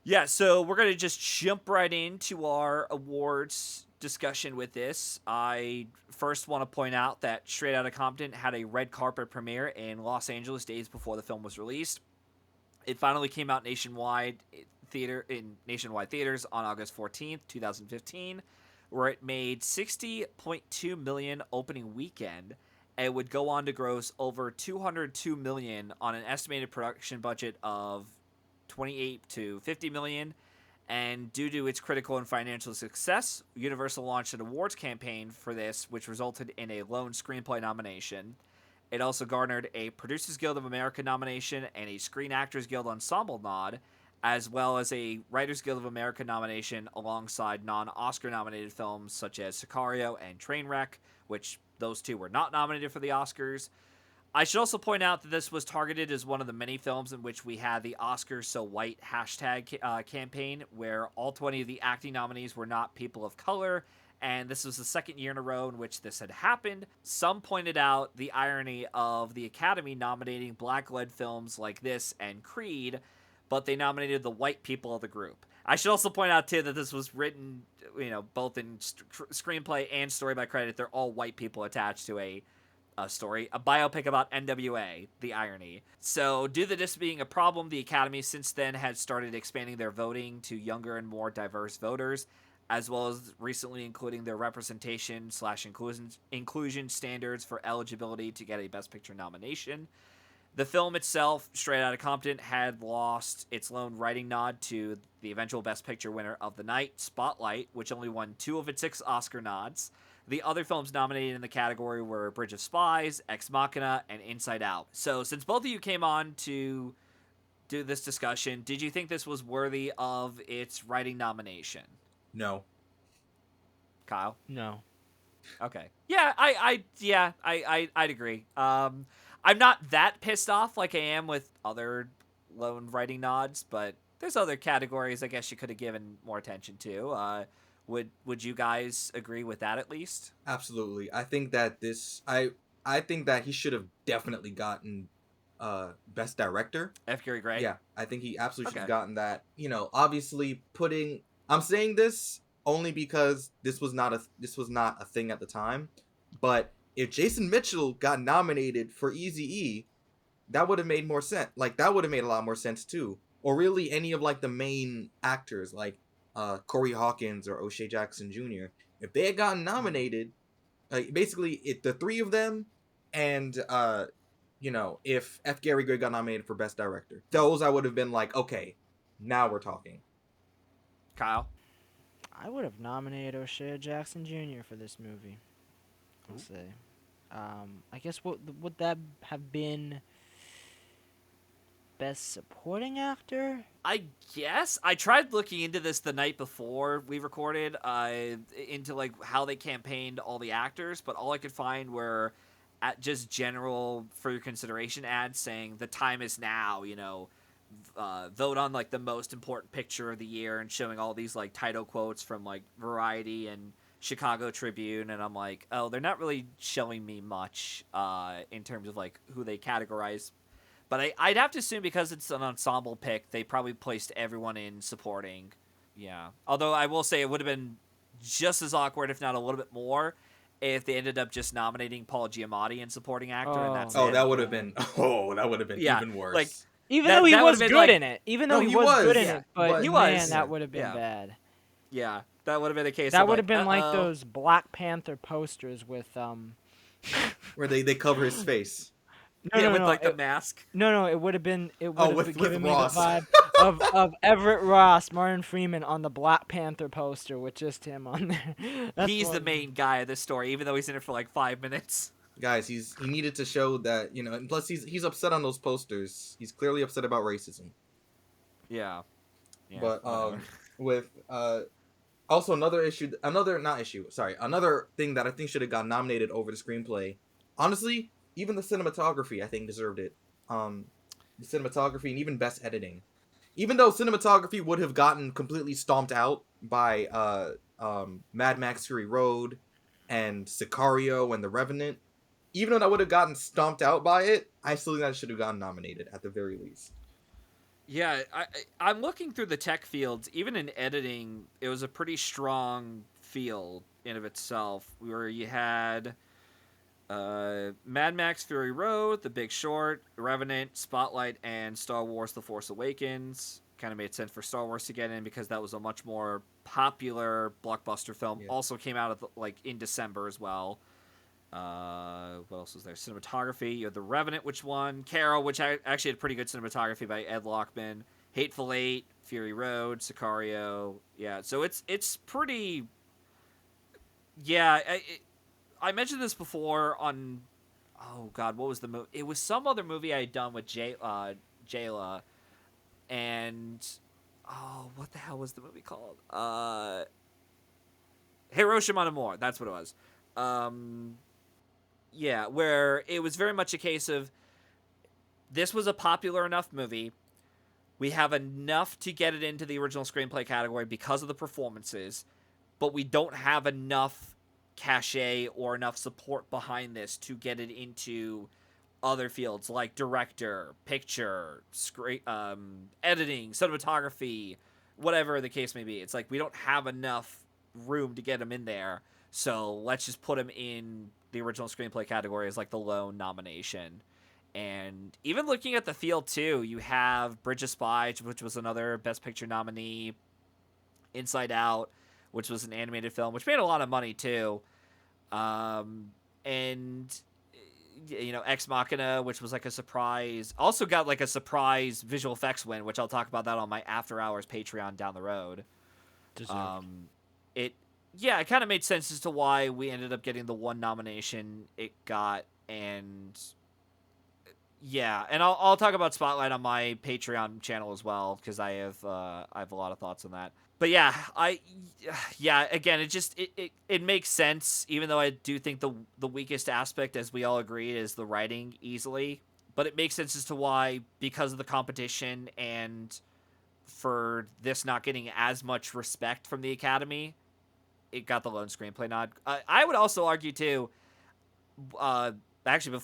Yeah, so we're gonna just jump right into our awards discussion with this. I first want to point out that Straight Outta Compton had a red carpet premiere in Los Angeles days before the film was released. It finally came out nationwide theaters on August 14th, 2015, where it made $60.2 million opening weekend and would go on to gross over $202 million on an estimated production budget of $28 to $50 million. And due to its critical and financial success, Universal launched an awards campaign for this, which resulted in a lone screenplay nomination. It also garnered a Producers Guild of America nomination and a Screen Actors Guild Ensemble nod, as well as a Writers Guild of America nomination alongside non-Oscar nominated films such as Sicario and Trainwreck, which those two were not nominated for the Oscars. I should also point out that this was targeted as one of the many films in which we had the Oscars So White hashtag campaign, where all 20 of the acting nominees were not people of color, and this was the second year in a row in which this had happened. Some pointed out the irony of the Academy nominating black-led films like this and Creed, but they nominated the white people of the group. I should also point out, too, that this was written, both in screenplay and story by credit. They're all white people attached to a biopic about NWA, the irony. So, due to this being a problem, the Academy since then has started expanding their voting to younger and more diverse voters, as well as recently including their representation/inclusion standards for eligibility to get a Best Picture nomination. The film itself, Straight Outta Compton, had lost its lone writing nod to the eventual Best Picture winner of the night, Spotlight, which only won 2 of its 6 Oscar nods. The other films nominated in the category were Bridge of Spies, Ex Machina, and Inside Out. So, since both of you came on to do this discussion, did you think this was worthy of its writing nomination? No. Kyle? No. Okay. Yeah, I'd agree. I'm not that pissed off like I am with other lone writing nods, but there's other categories I guess you could have given more attention to. Would you guys agree with that at least? Absolutely. I think that I think that he should have definitely gotten best director. F. Gary Gray? Yeah, I think he absolutely should Okay. have gotten that. You know, obviously putting I'm saying this only because this was not a thing at the time, but if Jason Mitchell got nominated for Eazy-E, that would have made more sense. Like that would have made a lot more sense too. Or really any of like the main actors like Corey Hawkins or O'Shea Jackson Jr. If they had gotten nominated, basically the three of them and you know, if F. Gary Gray got nominated for Best Director, those I would have been like, okay, now we're talking. Kyle? I would have nominated O'Shea Jackson Jr. for this movie. Let's Ooh. say. I guess would that have been Best Supporting Actor? I guess I tried looking into this the night before we recorded, into like how they campaigned all the actors, but all I could find were at just general for your consideration ads saying the time is now. You know, vote on like the most important picture of the year and showing all these like title quotes from like Variety and Chicago Tribune, and I'm like, oh, they're not really showing me much in terms of like who they categorize. But I'd have to assume because it's an ensemble pick, they probably placed everyone in supporting. Yeah. Although I will say it would have been just as awkward, if not a little bit more, if they ended up just nominating Paul Giamatti in supporting actor, and that's Oh, it. that would have been that would have been Yeah, even worse. like Even That- though he that was would've been good like- in it. Even though No, he he was was, good in yeah, it, but he man, was. that would have been Yeah. bad. yeah, that would have been a case. That of would have been like uh-oh. those Black Panther posters with where they cover his face. No, yeah, no, with no, like the it, mask. no, it would have been. It would have with given me the Ross. vibe of Everett Ross, Martin Freeman on the Black Panther poster with just him on there. That's He's the what- main guy of this story, even though he's in it for like 5 minutes. Guys, he needed to show that, you know, and plus he's upset on those posters. He's clearly upset about racism. Yeah. But whatever. with also another thing that I think should have got nominated over the screenplay. Honestly, even the cinematography I think deserved it. The cinematography and even best editing. Even though cinematography would have gotten completely stomped out by Mad Max Fury Road and Sicario and The Revenant, even though that would have gotten stomped out by it, I still think that should have gotten nominated at the very least. Yeah, I'm looking through the tech fields. Even in editing, it was a pretty strong field in of itself, where you had Mad Max Fury Road, The Big Short, Revenant, Spotlight, and Star Wars The Force Awakens. Kind of made sense for Star Wars to get in because that was a much more popular blockbuster film. Yeah. Also came out like in December as well. What else was there? Cinematography. You had The Revenant, which won. Carol, which actually had pretty good cinematography by Ed Lockman. Hateful Eight, Fury Road, Sicario. Yeah, so it's pretty. Yeah, I mentioned this before on. Oh God, what was the movie? It was some other movie I had done with Jayla, and what the hell was the movie called? Hiroshima no More. That's what it was. Yeah, where it was very much a case of this was a popular enough movie. We have enough to get it into the original screenplay category because of the performances, but we don't have enough cachet or enough support behind this to get it into other fields like director, picture, editing, cinematography, whatever the case may be. It's like we don't have enough room to get them in there, so let's just put them in the original screenplay category as like the lone nomination. And even looking at the field too, you have Bridge of Spies, which was another Best Picture nominee, Inside Out, which was an animated film, which made a lot of money too, and you know, Ex Machina, which was like a surprise, also got like a surprise visual effects win, which I'll talk about that on my After Hours Patreon down the road. It kind of made sense as to why we ended up getting the one nomination it got, and yeah, and I'll talk about Spotlight on my Patreon channel as well because I have a lot of thoughts on that. But yeah, yeah, again, it makes sense, even though I do think the weakest aspect, as we all agree, is the writing easily. But it makes sense as to why, because of the competition and for this not getting as much respect from the Academy, it got the lone screenplay nod. I would also argue too. Uh, actually,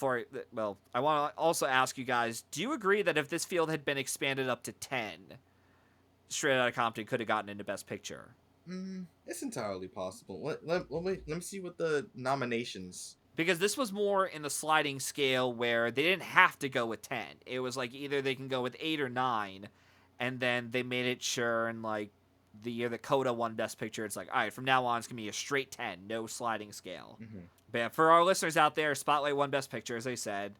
well, I want to also ask you guys: do you agree that if this field had been expanded up to 10, Straight Outta Compton could have gotten into Best Picture? It's entirely possible. Let me see what the nominations. Because this was more in the sliding scale where they didn't have to go with 10. It was like either they can go with 8 or 9, and then they made it sure in like the year that Coda won Best Picture, it's like, all right, from now on it's gonna be a straight 10, no sliding scale. Mm-hmm. But yeah, for our listeners out there, Spotlight won Best Picture, as I said.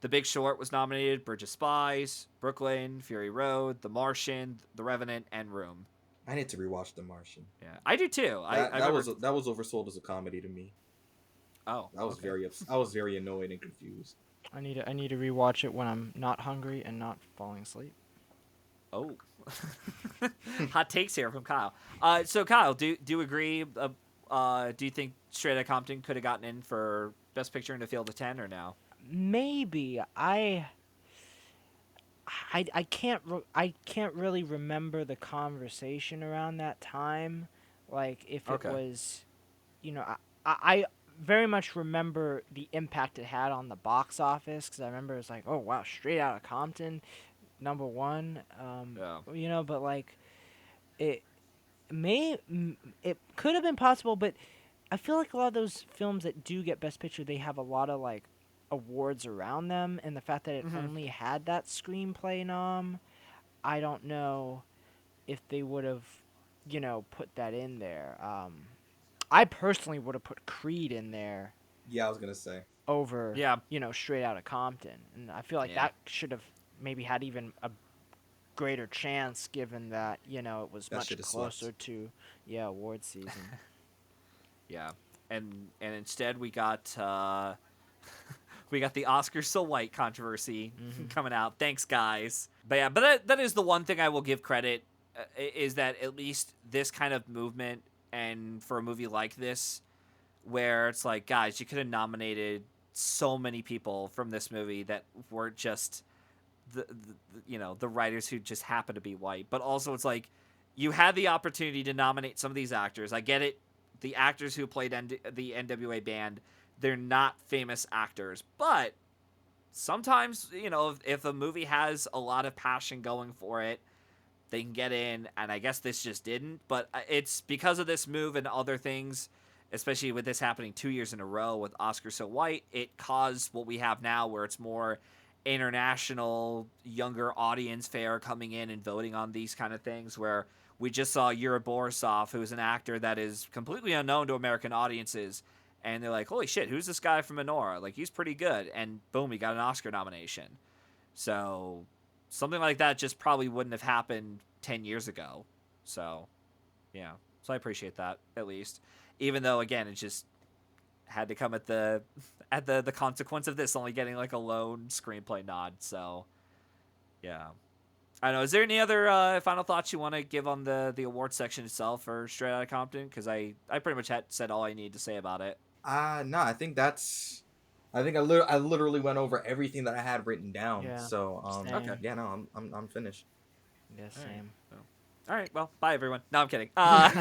The Big Short was nominated, Bridge of Spies, Brooklyn, Fury Road, The Martian, The Revenant, and Room. I need to rewatch The Martian. Yeah, I do too. That I that remember... was oversold as a comedy to me. Oh, I was okay. I was very annoyed and confused. I need to rewatch it when I'm not hungry and not falling asleep. Oh, hot takes here from Kyle. So Kyle, do you agree? Do you think Straight Outta Compton could have gotten in for Best Picture in the field of 10 or no? Maybe I can't really remember the conversation around that time, like if it Okay. was, I very much remember the impact it had on the box office because I remember it was like, oh wow, Straight Outta Compton, #1, Yeah. but like it it could have been possible, but I feel like a lot of those films that do get Best Picture, they have a lot of like awards around them, and the fact that it Mm-hmm. only had that screenplay nom, I don't know if they would have, put that in there. I personally would have put Creed in there Yeah, I was gonna say over, Yeah. Straight Outta Compton, and I feel like Yeah. that should have maybe had even a greater chance given that it was that much should have slept. closer to award season. Yeah. And instead we got we got the Oscar so white controversy Hmm. coming out. Thanks, guys. But yeah, that is the one thing I will give credit, is that at least this kind of movement, and for a movie like this, where it's like, guys, you could have nominated so many people from this movie that weren't just the writers who just happen to be white, but also it's like you had the opportunity to nominate some of these actors. I get it, the actors who played the NWA band, they're not famous actors, but sometimes if a movie has a lot of passion going for it, they can get in, and I guess this just didn't. But it's because of this move and other things, especially with this happening 2 years in a row with Oscar So White, it caused what we have now, where it's more international, younger audience fare coming in and voting on these kind of things. Where we just saw Yuri Borisov, who's an actor that is completely unknown to American audiences, and they're like, "Holy shit, who's this guy from Menorah? Like, he's pretty good." And boom, he got an Oscar nomination. So something like that just probably wouldn't have happened 10 years ago. So, yeah. So I appreciate that, at least. Even though, again, it just had to come at the consequence of this only getting like a lone screenplay nod. So, yeah. I don't know. Is there any other final thoughts you want to give on the award section itself for Straight Outta Compton? Because I pretty much had said all I need to say about it. No, I think I literally went over everything that I had written down. Yeah, So Okay. same. yeah, no, I'm finished. Yeah, All right. same. Well, all right. Well, bye everyone. No, I'm kidding. All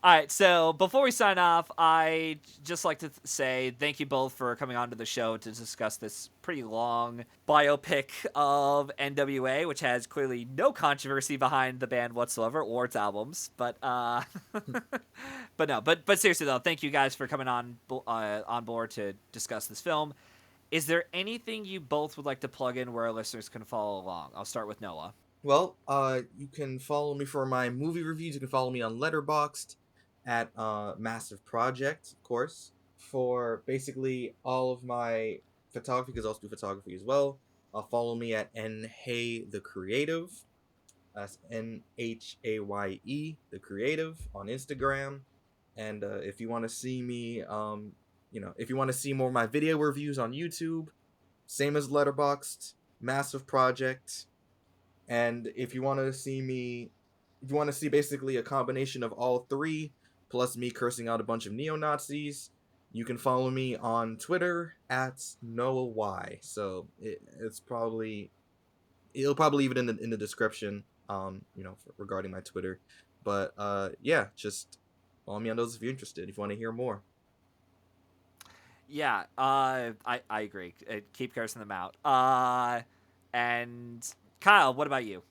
right. So before we sign off, I just like to say thank you both for coming on to the show to discuss this pretty long biopic of NWA, which has clearly no controversy behind the band whatsoever or its albums. But but no. But seriously though, thank you guys for coming on board to discuss this film. Is there anything you both would like to plug in where our listeners can follow along? I'll start with Noah. Well, you can follow me for my movie reviews. You can follow me on Letterboxd at Massive Project, of course, for basically all of my photography, because I also do photography as well. Follow me at N Haye the Creative. That's NHAYE the Creative on Instagram. And if you want to see me, if you want to see more of my video reviews on YouTube, same as Letterboxd, Massive Project. And if you want to see me if you want to see basically a combination of all three, plus me cursing out a bunch of neo-Nazis, you can follow me on Twitter at Noah Y. So it'll probably leave it in the description, regarding my Twitter. But yeah, just follow me on those if you're interested, if you want to hear more. Yeah, I agree. Keep cursing them out. And Kyle, what about you?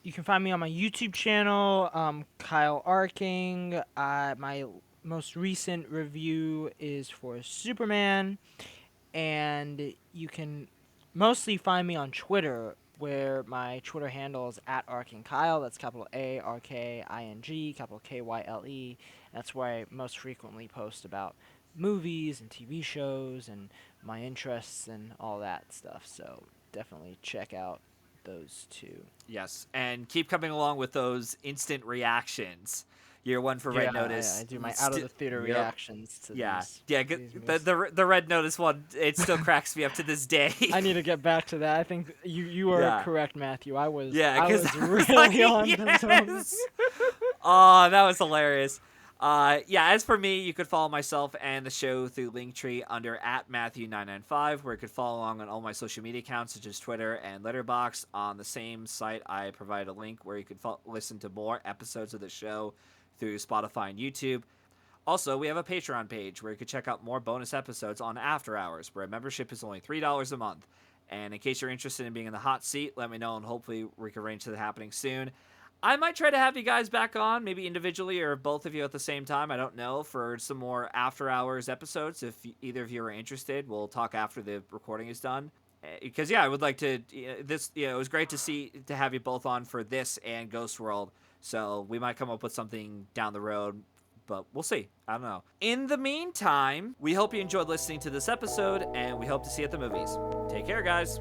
You can find me on my YouTube channel, Kyle Arking. My most recent review is for Superman, and you can mostly find me on Twitter, where my Twitter handle is at Arking Kyle. That's capital ARKING, capital KYLE. That's where I most frequently post about movies and TV shows and my interests and all that stuff. So definitely check out those two. Yes, and keep coming along with those instant reactions. Year one for Yeah, Red Notice. I do my out of the theater Yep. reactions to Yeah, these. yeah. these The Red Notice one, it still cracks me up to this day. I need to get back to that. I think you are Yeah. correct, Matthew. I was Yeah, I was because really on the zone. Oh, that was hilarious. Yeah, as for me, you could follow myself and the show through Linktree under @Matthew995, where you could follow along on all my social media accounts, such as Twitter and Letterboxd. On the same site, I provide a link where you could listen to more episodes of the show through Spotify and YouTube. Also, we have a Patreon page where you can check out more bonus episodes on After Hours, where a membership is only $3 a month. And in case you're interested in being in the hot seat, let me know, and hopefully we can arrange that happening soon. I might try to have you guys back on, maybe individually or both of you at the same time. I don't know, for some more After Hours episodes. If either of you are interested, we'll talk after the recording is done. Because yeah, I would like to. It was great to have you both on for this and Ghost World. So we might come up with something down the road, but we'll see. I don't know. In the meantime, we hope you enjoyed listening to this episode, and we hope to see you at the movies. Take care, guys.